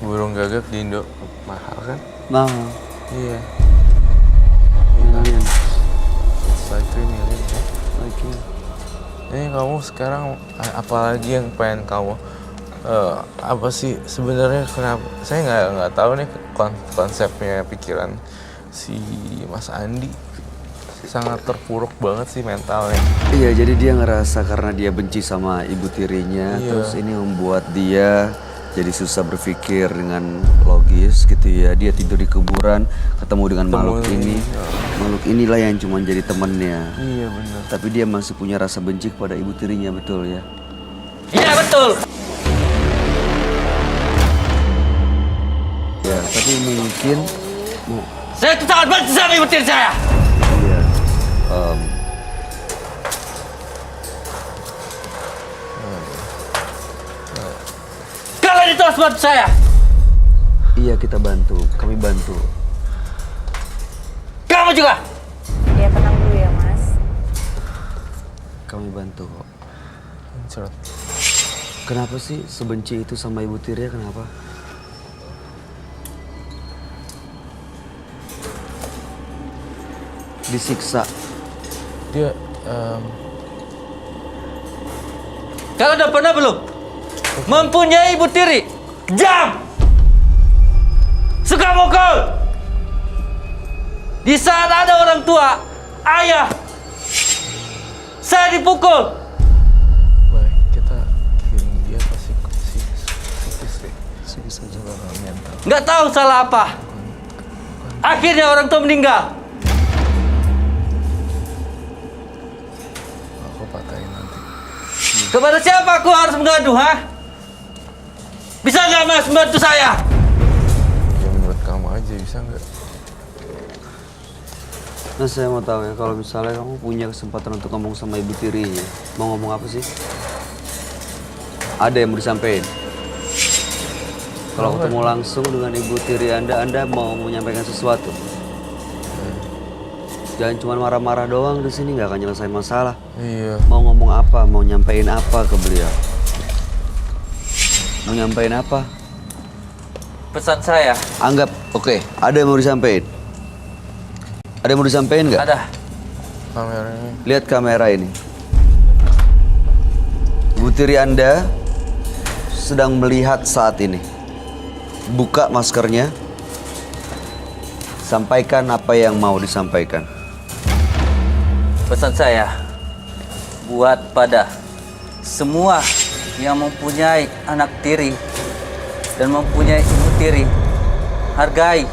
burung gagak di Indo mahal kan? Mahal. Iya. Million. It's like 3 million ya. Oke. Ini kamu sekarang apalagi yang pengen kamu apa sih sebenarnya kenapa? Saya nggak tahu nih konsepnya pikiran si Mas Andi. Sangat terpuruk banget sih mentalnya. Iya, jadi dia ngerasa karena dia benci sama ibu tirinya, Iya. terus ini membuat dia jadi susah berpikir dengan logis gitu ya. Dia tidur di kuburan, ketemu dengan makhluk ini. Makhluk inilah yang cuma jadi temennya. Iya benar. Tapi dia masih punya rasa benci kepada ibu tirinya, betul ya? Iya betul. Ya, tapi mungkin Saya tuh sangat benci sama ibu tiri saya. iya. Kalian itu harus bantu saya. Iya, kita bantu. Kami bantu. Kamu juga. Ya tenang dulu ya Mas. Kami bantu kok. Cerot. Kenapa sih sebenci itu sama ibu tirinya, kenapa? Disiksa. Dia Kalian udah pernah belum mempunyai ibu tiri? Jam. Suka mukul. Di saat ada orang tua, ayah, saya dipukul. baik kita kirim dia ke psikis deh. Psikis aja. Coba mental. Nggak tahu salah apa. Akhirnya orang tua meninggal. Aku patahin nanti. Kepada siapa aku harus mengadu, ha? Bisa nggak Mas membantu saya? Ya menurut kamu aja bisa nggak? Nah, saya mau tahu ya, kalau misalnya kamu punya kesempatan untuk ngomong sama ibu tirinya, mau ngomong apa sih? Ada yang mau disampaikan? Kalau ketemu langsung dengan ibu tiri Anda mau menyampaikan sesuatu. Jangan cuma marah-marah doang di sini, nggak akan nyelesain masalah. Iya. Mau ngomong apa? Mau nyampein apa ke beliau? Mau nyampein apa? Pesan saya. Anggap, oke, ada yang mau disampaikan? Ada yang mau disampaikan nggak? Ada. Kameranya. Lihat kamera ini. Ibu tiri Anda sedang melihat saat ini. Buka maskernya. Sampaikan apa yang mau disampaikan. Pesan saya buat pada semua yang mempunyai anak tiri dan mempunyai ibu tiri, hargai.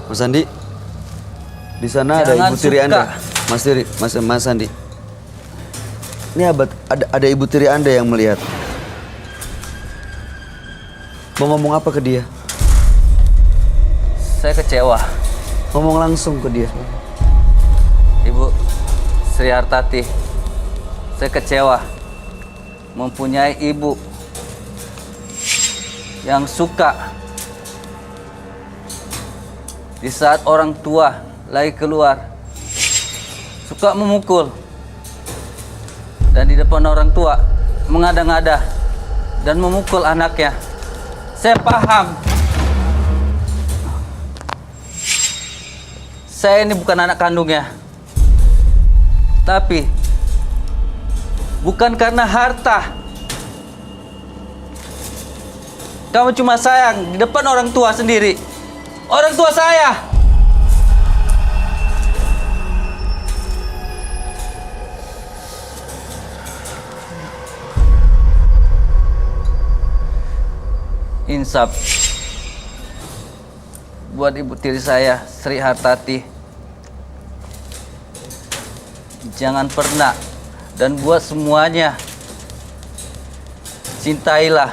Mas Andi, di sana ada Jangan ibu tiri suka. Anda. Mas Andi. Ini ada ibu tiri Anda yang melihat. Mau ngomong apa ke dia? Saya kecewa. Ngomong langsung ke dia. Ibu Sri Hartati, saya kecewa mempunyai ibu yang suka di saat orang tua lagi keluar suka memukul dan di depan orang tua mengada-ngada dan memukul anaknya. Saya paham. Saya ini bukan anak kandungnya. Tapi bukan karena harta. Kamu cuma sayang di depan orang tua sendiri. Orang tua saya. Insaf buat ibu tiri saya, Sri Hartati. Jangan pernah dan buat semuanya cintailah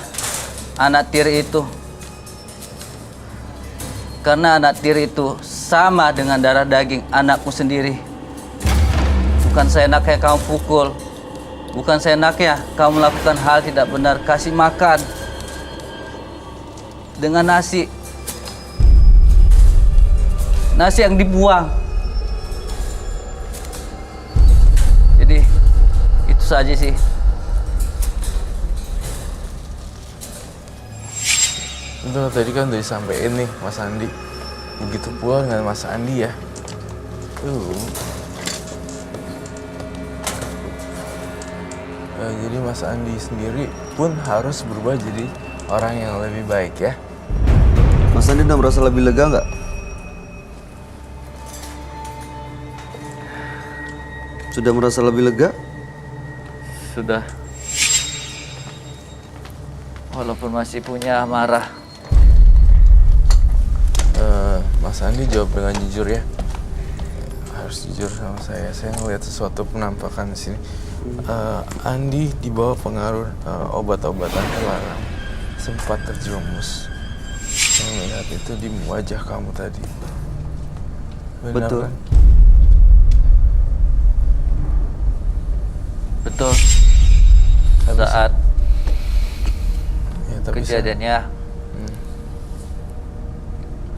anak tiri itu. Karena anak tiri itu sama dengan darah daging anakmu sendiri. Bukan seenaknya kamu pukul. Bukan seenaknya kamu melakukan hal tidak benar. Kasih makan dengan nasi. Nasi yang dibuang. Jadi itu saja sih. Tuh tadi kan udah disampein nih Mas Andi. Begitu pula dengan Mas Andi ya. Jadi Mas Andi sendiri pun harus berubah jadi orang yang lebih baik ya. Mas Andi udah merasa lebih lega nggak? Sudah merasa lebih lega? Sudah. Walaupun masih punya amarah. Mas Andi jawab dengan jujur ya. Harus jujur sama saya. Saya ngeliat sesuatu penampakan di sini. Andi di bawah pengaruh obat-obatan terlarang, sempat terjerumus. Saya melihat itu di wajah kamu tadi. Benar, Betul. kan? Betul. Saat Ya, tapi kejadiannya,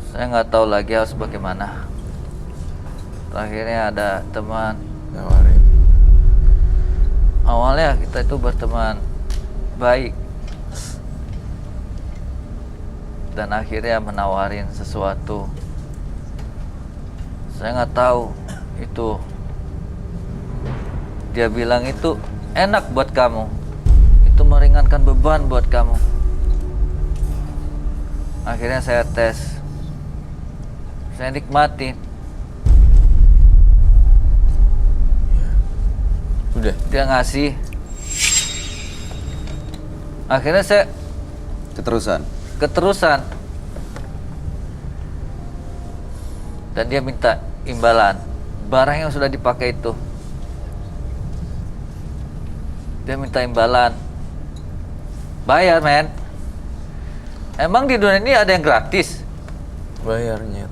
saya nggak tahu lagi harus bagaimana. Akhirnya ada teman. nawarin. Awalnya kita itu berteman baik, dan akhirnya menawarin sesuatu. Saya nggak tahu itu. Dia bilang itu enak buat kamu, itu meringankan beban buat kamu. Akhirnya saya tes, saya nikmatin. Udah. Dia ngasih. Akhirnya saya keterusan. Dan dia minta imbalan barang yang sudah dipakai itu. Dia minta imbalan. Bayar, men. Emang di dunia ini ada yang gratis? Bayarnya.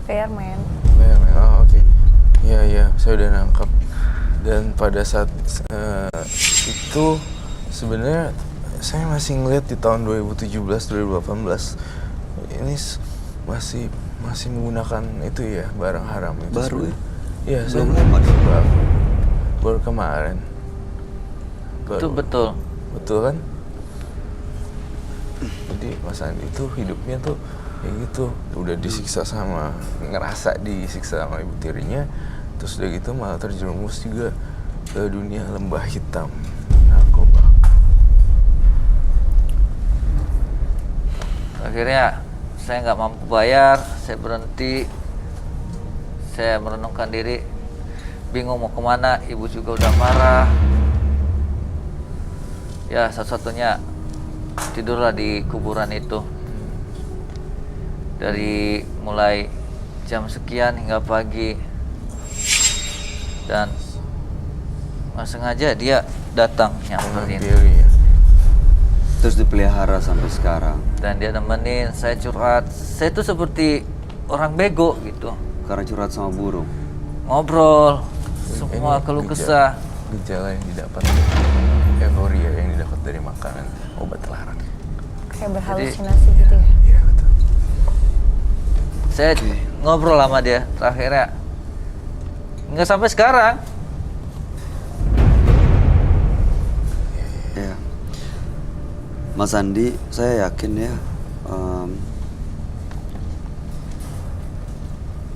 Fair man. Bayar. Oh, oke. Iya, saya udah nangkep. Dan pada saat itu sebenarnya saya masih ngeliat di tahun 2017-2018 ini masih menggunakan itu ya, barang haram itu. Baru ya? Iya, saya Belum lama sih. baru kemarin. Itu betul. Betul kan? Jadi Mas Andi itu hidupnya tuh kayak gitu, udah disiksa ngerasa disiksa sama ibu tirinya, terus udah gitu malah terjerumus juga ke dunia lembah hitam narkoba. Akhirnya saya nggak mampu bayar, saya berhenti, saya merenungkan diri, bingung mau kemana, ibu juga udah marah. Ya satu-satunya tidurlah di kuburan itu. Dari mulai jam sekian hingga pagi. Dan nggak sengaja dia datang nyamperin. Diri ya. Terus dipelihara sampai sekarang. Dan dia nemenin saya curhat. Saya tuh seperti orang bego gitu. Karena curhat sama burung. Ngobrol, semua Ini keluh kesah. Gejala yang didapat, euforia yang didapat dari makanan obat terlarang. Kayak berhalusinasi gitu ya. Iya, betul. Saya ngobrol sama dia, terakhirnya nggak sampai sekarang. Ya. Mas Andi, saya yakin ya,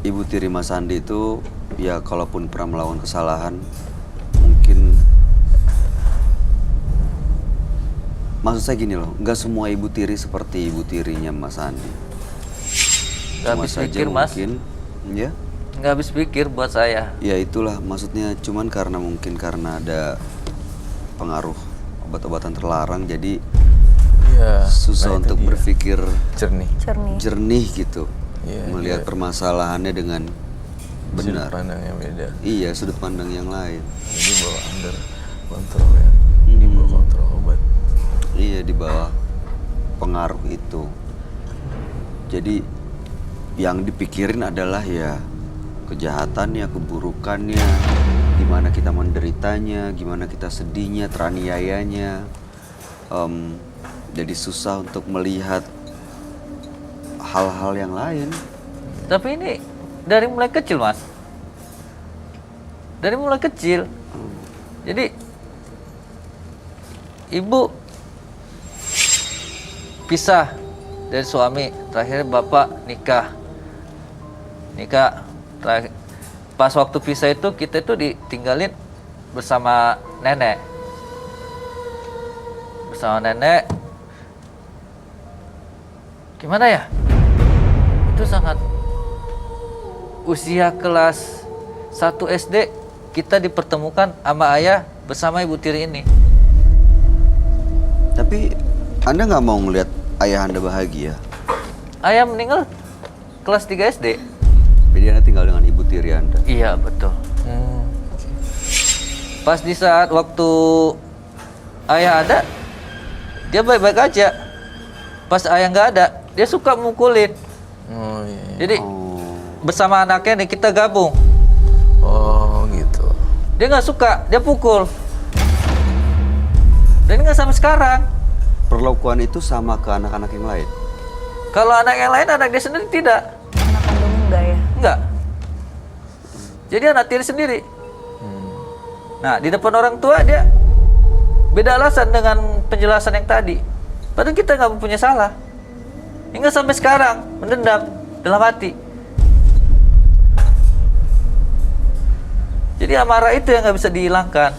ibu tiri Mas Andi itu ya kalaupun pernah melakukan kesalahan, mungkin maksud saya gini loh, nggak semua ibu tiri seperti ibu tirinya Mas Andi. Nggak Cuma habis saja pikir, Mas. mungkin, ya. Nggak habis pikir buat saya. Ya itulah maksudnya, cuman karena mungkin karena ada pengaruh obat-obatan terlarang, jadi Iya. susah nah itu untuk dia. berpikir Jernih. jernih gitu, Iya, melihat iya. permasalahannya dengan Sudut benar. pandang yang beda. Iya, sudut pandang yang lain. Ini bawa under kontrol ya. Di bawah kontrol obat. Iya, di bawah pengaruh itu. Jadi yang dipikirin adalah ya kejahatannya, keburukannya, gimana kita menderitanya, gimana kita sedihnya, teraniayanya. Jadi susah untuk melihat hal-hal yang lain. Tapi ini dari mulai kecil, Mas. Dari mulai kecil. Jadi ibu pisah dari suami. Terakhir bapak nikah. Pas waktu pisah itu kita itu ditinggalin bersama nenek. Gimana ya? Itu sangat usia kelas 1 SD kita dipertemukan sama ayah bersama ibu tiri ini. Tapi Anda nggak mau ngelihat ayah Anda bahagia? Ayah meninggal kelas 3 SD. Jadi Anda tinggal dengan ibu tiri Anda. Iya, betul. Pas di saat waktu ayah ada, dia baik-baik aja. Pas ayah nggak ada, dia suka mukulin. Oh iya. Jadi bersama anaknya nih kita gabung. Oh gitu. Dia nggak suka, dia pukul. Dan nggak sampai sekarang. Perlakuan itu sama ke anak-anak yang lain? Kalau anak yang lain, anak dia sendiri tidak. Anak kandung enggak ya? Enggak. Jadi anak tiri sendiri. Nah, di depan orang tua dia beda alasan dengan penjelasan yang tadi. Padahal kita nggak mempunyai salah. Hingga sampai sekarang mendendam dalam hati. Jadi amarah itu yang nggak bisa dihilangkan.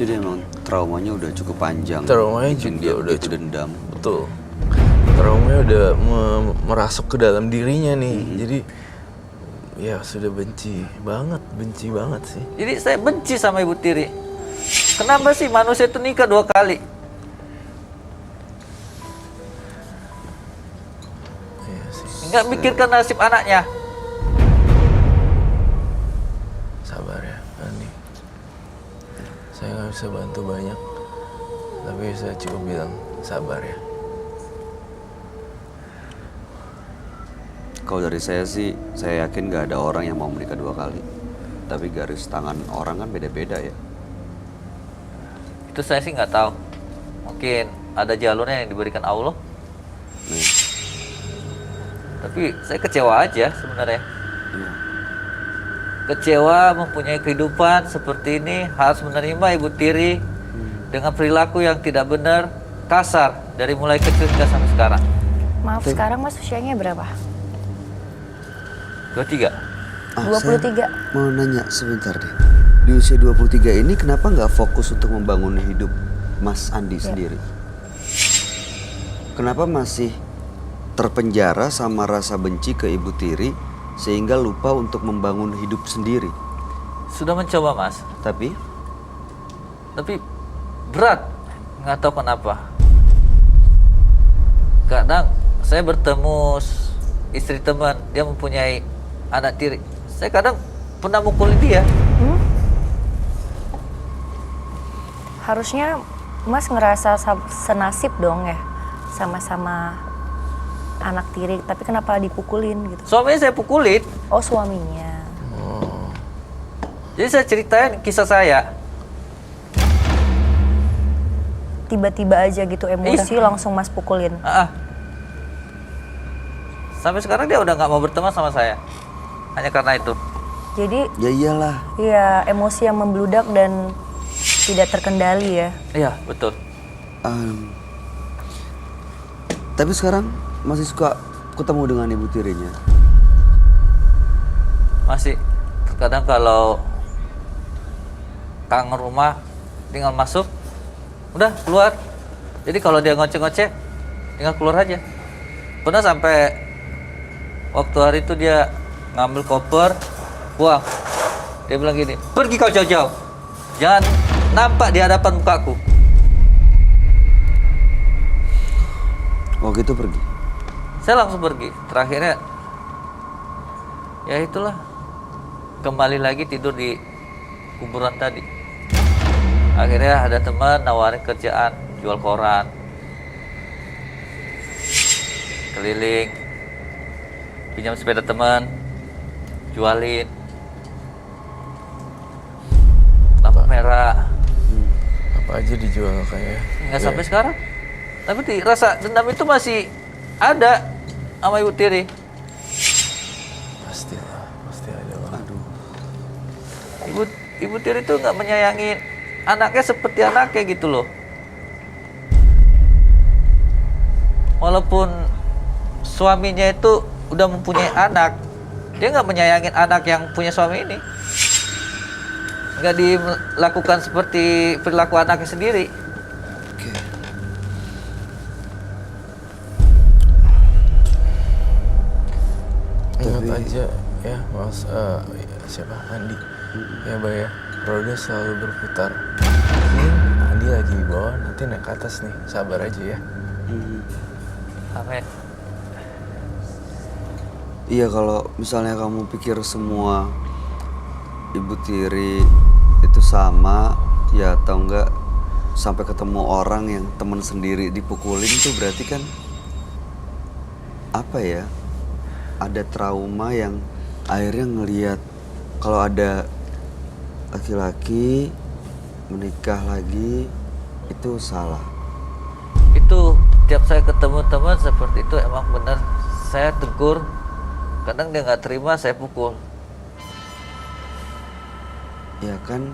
Jadi emang traumanya udah cukup panjang. Traumanya Bikin juga dia udah begitu dendam. Betul. Traumanya udah merasuk ke dalam dirinya nih. Jadi ya sudah benci banget sih. Jadi saya benci sama ibu tiri. Kenapa sih manusia itu nikah 2 kali? Iya sih. Nggak mikirkan nasib anaknya. Sabar ya, Andi. Saya nggak bisa bantu banyak, tapi saya cukup bilang sabar ya. Kalau dari saya sih, saya yakin gak ada orang yang mau menikah 2 kali. Tapi garis tangan orang kan beda-beda ya. Itu saya sih nggak tahu. Mungkin ada jalurnya yang diberikan Allah. Nih, Tapi saya kecewa aja sebenarnya. iya. Kecewa mempunyai kehidupan seperti ini, harus menerima ibu tiri dengan perilaku yang tidak benar, kasar dari mulai kecil hingga sampai sekarang. Maaf, sekarang Mas usianya berapa? 23. Saya 23. mau nanya sebentar deh. Di usia 23 ini kenapa nggak fokus untuk membangun hidup Mas Andi sendiri? Kenapa masih terpenjara sama rasa benci ke ibu tiri sehingga lupa untuk membangun hidup sendiri? Sudah mencoba, Mas, Tapi tapi berat, nggak tahu kenapa. Kadang saya bertemu istri teman, dia mempunyai anak tiri. Saya kadang pernah mukulin dia. Harusnya Mas ngerasa senasib dong ya, sama-sama anak tiri, tapi kenapa dipukulin gitu? Suaminya saya pukulin. Oh, suaminya. Jadi saya ceritain kisah saya. Tiba-tiba aja gitu emosi langsung Mas pukulin. Sampai sekarang dia udah nggak mau berteman sama saya. Hanya karena itu. Jadi ya iyalah. ya emosi yang membludak dan tidak terkendali ya. Iya, betul. Tapi sekarang masih suka ketemu dengan ibu tirinya? Masih. Terkadang kalau kangen rumah, tinggal masuk, udah keluar. Jadi kalau dia ngoceh-ngoceh, tinggal keluar aja. Pernah sampai waktu hari itu dia ngambil koper, buang. Dia bilang gini, pergi kau jauh-jauh, jangan nampak di hadapan mukaku. Waktu itu pergi? Saya langsung pergi. Terakhirnya, ya itulah, kembali lagi tidur di kuburan tadi. Akhirnya ada teman nawarin kerjaan, jual koran, keliling, pinjam sepeda teman, jualin, lampu merah. Apa aja dijual kayak. Nggak sampai sekarang. Tapi rasa dendam itu masih ada sama ibu tiri. Pastilah, pasti ada lah. Aduh. Ibu tiri itu nggak menyayangi anaknya seperti anaknya gitu loh. walaupun suaminya itu udah mempunyai anak, dia nggak menyayangin anak yang punya suami ini. Nggak dilakukan seperti perilaku anaknya sendiri. Oke. Ingat aja ya Mas, siapa Andi ya Bay ya, roda selalu berputar. Ini Andi lagi di bawah, nanti naik ke atas nih, sabar aja ya. Amin. Iya, kalau misalnya kamu pikir semua Ibu Tiri itu sama, ya atau enggak sampai ketemu orang yang teman sendiri dipukulin, tuh berarti kan apa ya, ada trauma yang akhirnya ngelihat kalau ada laki-laki menikah lagi itu salah. Itu tiap saya ketemu teman seperti itu emang benar, saya tegur, kadang dia nggak terima saya pukul. Ya kan,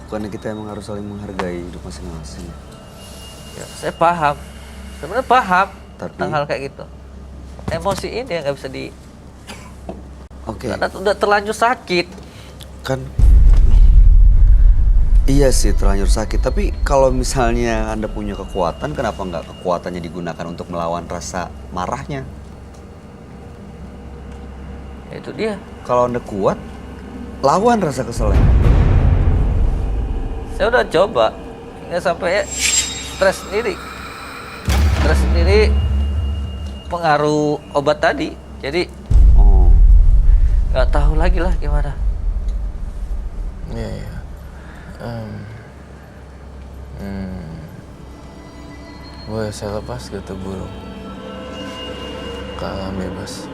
bukannya kita emang harus saling menghargai hidup masing-masing. Ya, saya paham, sebenarnya paham Tapi- tentang hal kayak gitu. Emosi ini yang nggak bisa di, Oke, karena udah terlanjur sakit. kan iya sih terlanjur sakit, tapi kalau misalnya Anda punya kekuatan, kenapa nggak kekuatannya digunakan untuk melawan rasa marahnya? Itu dia. Kalau Anda kuat, lawan rasa keselnya. Saya udah coba, nggak sampai stres sendiri. Stres sendiri pengaruh obat tadi, jadi Oh, nggak tahu lagi lah gimana. Iya ya. Boleh saya lepas ke burung ke alam bebas.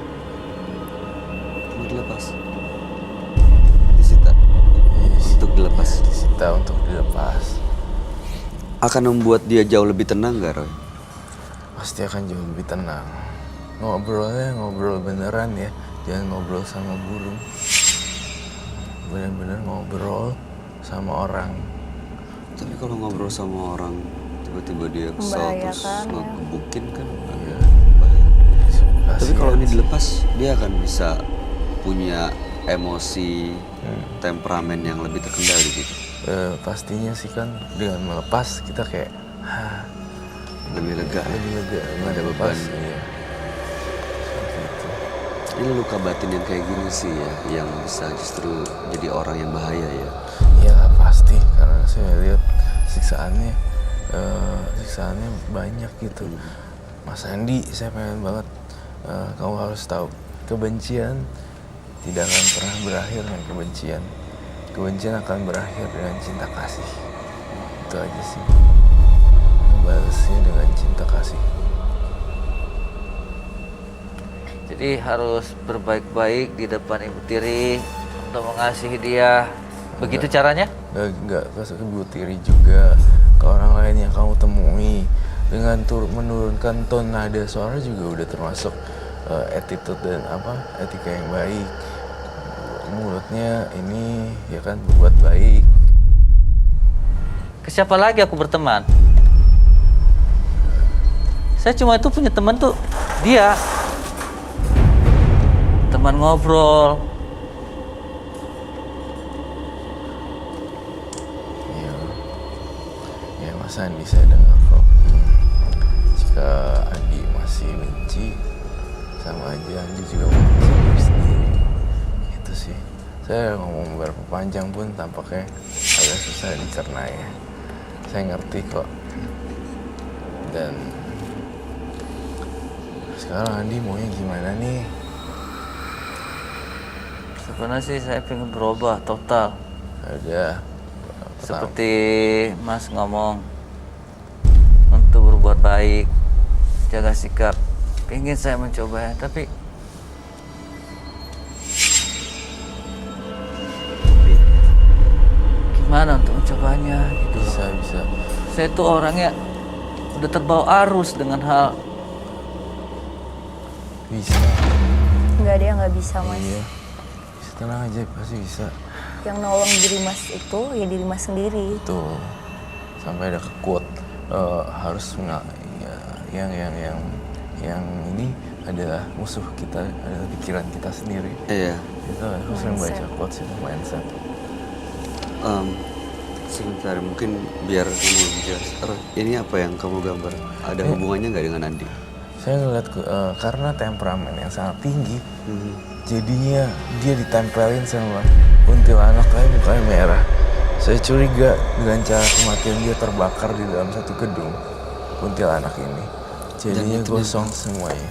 mau dilepas? Disita untuk dilepas. Disita untuk dilepas. Akan membuat dia jauh lebih tenang gak, Roy? Pasti akan jauh lebih tenang. Ngobrolnya ngobrol beneran ya, jangan ngobrol sama burung. Bener-bener ngobrol sama orang. Tapi kalau ngobrol sama orang, tiba-tiba dia kesal terus Membahayakan, ya. ngegebukin kan Iya. bahaya. Tapi Kasihan kalau ini sih. dilepas, dia akan bisa punya emosi, temperamen yang lebih terkendali gitu. Pastinya sih kan dengan melepas kita kayak Lebih lega. lebih lega, Nggak ada melepas, beban. iya. Seperti itu. Ini luka batin yang kayak gini sih ya, yang bisa justru jadi orang yang bahaya ya. Ya pasti, karena saya lihat siksaannya banyak gitu. Mas Andi, saya pengen banget kamu harus tahu, kebencian tidak akan pernah berakhir dengan kebencian. Kebencian akan berakhir dengan cinta kasih. Itu aja sih. Balasnya dengan cinta kasih. Jadi harus berbaik-baik di depan Ibu Tiri untuk mengasihi dia. Begitu caranya? Nggak ke Ibu Tiri juga, ke orang lain yang kamu temui. Dengan menurunkan tone nada suara juga udah termasuk attitude dan etika yang baik. Mulutnya ini ya kan berbuat baik. Ke siapa lagi aku berteman? Saya cuma itu punya teman tuh dia. Teman ngobrol. Ya Mas Andi, saya dengar kok. Jika Andi masih benci, sama aja Andi juga benci diri sendiri. Itu sih. Saya ngomong beberapa panjang pun tampaknya agak susah dicerna ya. Saya ngerti kok. Dan sekarang Andi maunya gimana nih? Sebenarnya sih saya pengen berubah total. Ada Seperti Mas ngomong, untuk berbuat baik, jaga sikap. Ingin saya mencobanya, tapi gimana untuk mencobanya gitu. bisa. Saya tuh orangnya udah terbawa arus dengan hal. Bisa. Nggak ada yang nggak bisa, Mas. Iya. Bisa, tenang aja, pasti bisa. Yang nolong diri Mas itu ya diri Mas sendiri. Tuh, sampai ada quote harus yang ini adalah musuh kita, adalah pikiran kita sendiri. Iya. Itu aku sering baca quotes itu, mindset. Sebentar, mungkin biar kamu lebih jelas. Ini apa yang kamu gambar? Ada hubungannya nggak dengan Andi? Saya ngeliat karena temperamen yang sangat tinggi, jadinya dia ditempelin sama kuntilanak tapi mukanya merah. Saya curiga dengan cara kematian dia terbakar di dalam satu gedung kuntilanak ini. Jadinya itu gosong semuanya.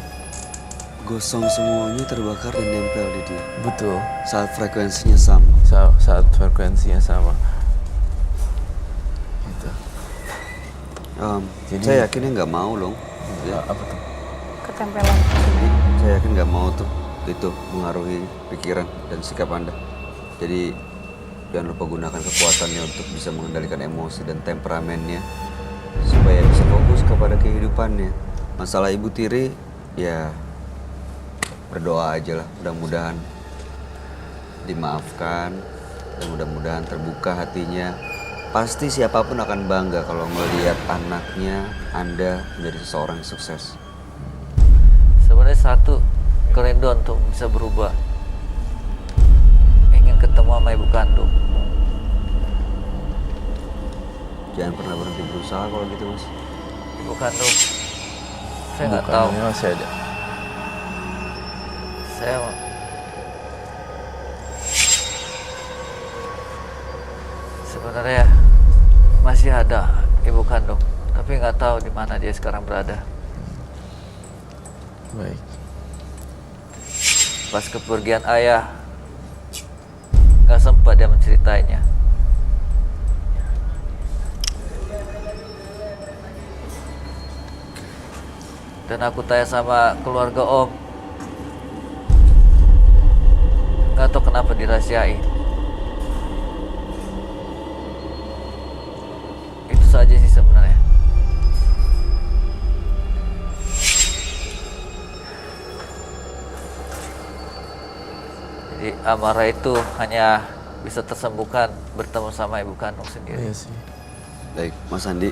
Gosong semuanya terbakar dan nempel di dia. Betul. Saat frekuensinya sama. Saat frekuensinya sama. Gitu. Jadi- Saya yakinnya nggak mau loh. Ya. Apa tuh? Ketempelan. Saya yakin nggak mau tuh itu mengaruhi pikiran dan sikap Anda. Jadi jangan lupa gunakan kekuatannya untuk bisa mengendalikan emosi dan temperamennya supaya bisa fokus kepada kehidupannya. Masalah Ibu Tiri ya berdoa aja lah, mudah-mudahan dimaafkan dan mudah-mudahan terbuka hatinya. Pasti siapapun akan bangga kalau melihat anaknya Anda menjadi seseorang yang sukses. Sebenarnya satu kerinduan untuk bisa berubah. Ingin ketemu sama ibu kandung. Jangan pernah berhenti berusaha kalau gitu, Mas. Ibu kandung. Saya nggak Bukan, tahu. ini masih ada. Saya sebenarnya masih ada ibu kandung, tapi nggak tahu di mana dia sekarang berada. Baik. Pas kepergian ayah, nggak sempat dia menceritainya. Dan aku tanya sama keluarga Om, nggak tahu kenapa dirahasiain. Itu saja sih sebenarnya. Jadi amarah itu hanya bisa tersembuhkan bertemu sama ibu kandung sendiri. Iya sih. Baik, Mas Andi.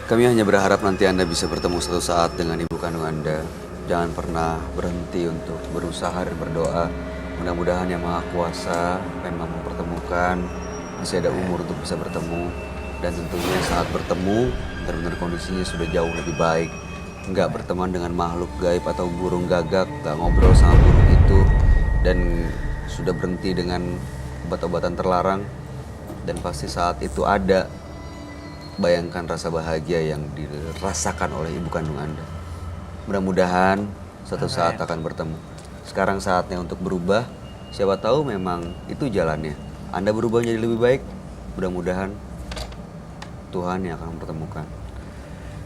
Kami hanya berharap nanti Anda bisa bertemu suatu saat dengan ibu kandung Anda. Jangan pernah berhenti untuk berusaha dan berdoa. Mudah-mudahan Yang Maha Kuasa memang mempertemukan, masih ada umur untuk bisa bertemu. Dan tentunya saat bertemu, benar-benar kondisinya sudah jauh lebih baik. Nggak berteman dengan makhluk gaib atau burung gagak, nggak ngobrol sama burung itu. Dan sudah berhenti dengan obat-obatan terlarang. Dan pasti saat itu ada, bayangkan rasa bahagia yang dirasakan oleh ibu kandung Anda. Mudah-mudahan suatu saat akan bertemu. Sekarang saatnya untuk berubah. Siapa tahu memang itu jalannya. Anda berubah menjadi lebih baik. Mudah-mudahan Tuhan yang akan mempertemukan.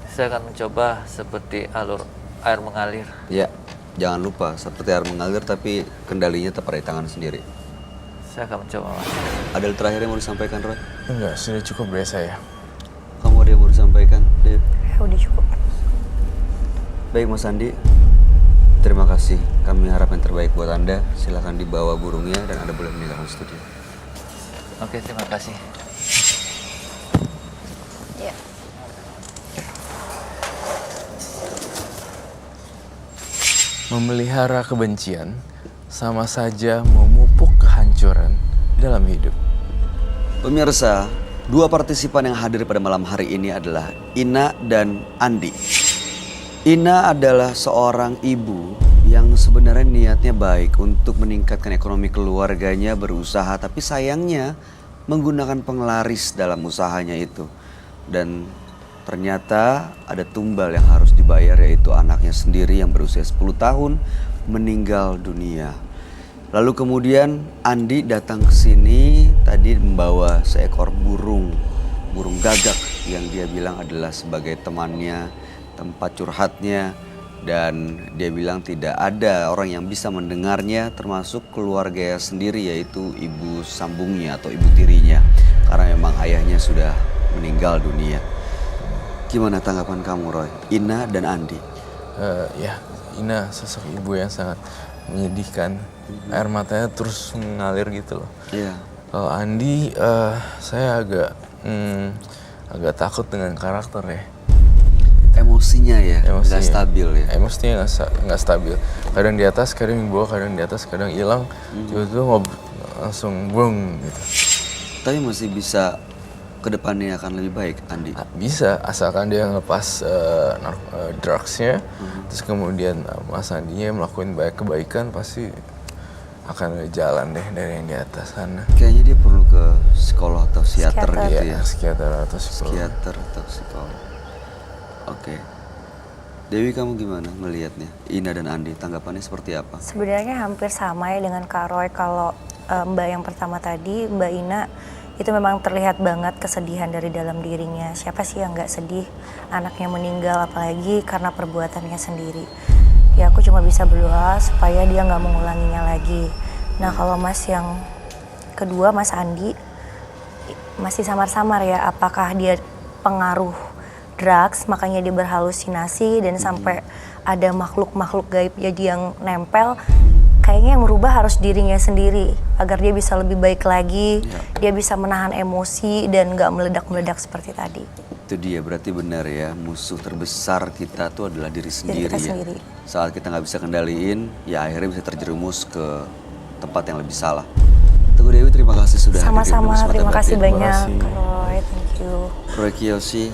Saya akan mencoba seperti alur air mengalir. Ya, jangan lupa seperti air mengalir tapi kendalinya tetap ada di tangan sendiri. Saya akan mencoba, Mas. Ada hal terakhir yang mau disampaikan, Roy? Enggak, sudah cukup dari saya. Kamu ada yang mau disampaikan, Dev? Ya udah cukup. Baik, Mas Andi. Terima kasih. Kami harap yang terbaik buat Anda. Silakan dibawa burungnya dan Anda boleh meninggalkan studio. Oke, terima kasih. Ya. Memelihara kebencian sama saja memupuk kehancuran dalam hidup. Pemirsa, dua partisipan yang hadir pada malam hari ini adalah Ina dan Andi. Ina adalah seorang ibu yang sebenarnya niatnya baik untuk meningkatkan ekonomi keluarganya, berusaha, tapi sayangnya menggunakan penglaris dalam usahanya itu. Dan ternyata ada tumbal yang harus dibayar, yaitu anaknya sendiri yang berusia 10 tahun meninggal dunia. Lalu kemudian Andi datang ke sini tadi membawa seekor burung gagak yang dia bilang adalah sebagai temannya, tempat curhatnya, dan dia bilang tidak ada orang yang bisa mendengarnya termasuk keluarga sendiri, yaitu ibu sambungnya atau ibu tirinya, karena memang ayahnya sudah meninggal dunia. Gimana tanggapan kamu, Roy? Ina dan Andi. Ya, Ina sosok ibu yang sangat menyedihkan. Air matanya terus mengalir gitu loh. Iya. Kalau Andi, saya agak takut dengan karakter ya. Emosinya ya, nggak Emosinya. stabil ya. Emosinya nggak stabil. Kadang di atas, kadang di bawah, kadang di atas, kadang hilang. Tiba-tiba langsung brung gitu. Tapi masih bisa ke depannya akan lebih baik, Andi. Bisa, asalkan dia ngelepas drugsnya, terus kemudian Mas Andinya melakukan banyak kebaikan, pasti akan jalan deh dari yang di atas sana. Kayaknya dia perlu ke psikolog atau psikiater Psikiater. gitu ya. Iya, psikiater atau psikolog. Psikiater atau psikolog. Oke. Dewi, kamu gimana melihatnya? Ina dan Andi, tanggapannya seperti apa? Sebenarnya hampir sama ya dengan Kak Roy. Kalau Mbak yang pertama tadi, Mbak Ina, itu memang terlihat banget kesedihan dari dalam dirinya. Siapa sih yang nggak sedih anaknya meninggal, apalagi karena perbuatannya sendiri. Ya aku cuma bisa berdoa supaya dia nggak mengulanginya lagi. Nah kalau Mas yang kedua, Mas Andi, masih samar-samar ya, apakah dia pengaruh drugs makanya dia berhalusinasi dan sampai ada makhluk-makhluk gaib jadi yang nempel. Kayaknya yang merubah harus dirinya sendiri agar dia bisa lebih baik lagi, dia bisa menahan emosi dan nggak meledak-meledak seperti tadi. Itu dia, berarti benar ya, musuh terbesar kita tuh adalah diri sendiri kita ya. sendiri. Saat kita nggak bisa kendaliin, ya akhirnya bisa terjerumus ke tempat yang lebih salah. Teguh Dewi, terima kasih sudah hadir di Sama-sama, Bonus Mata terima kasih Batin. banyak kasih. Kak Roy, thank you. Roy Kiyoshi,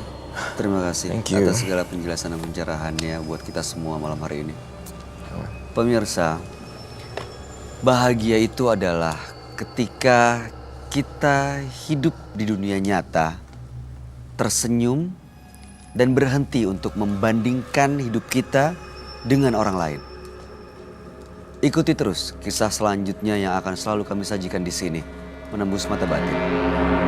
terima kasih Thank you. atas segala penjelasan dan pencerahannya buat kita semua malam hari ini. Pemirsa, bahagia itu adalah ketika kita hidup di dunia nyata, tersenyum, dan berhenti untuk membandingkan hidup kita dengan orang lain. Ikuti terus kisah selanjutnya yang akan selalu kami sajikan di sini, Menembus Mata Batin.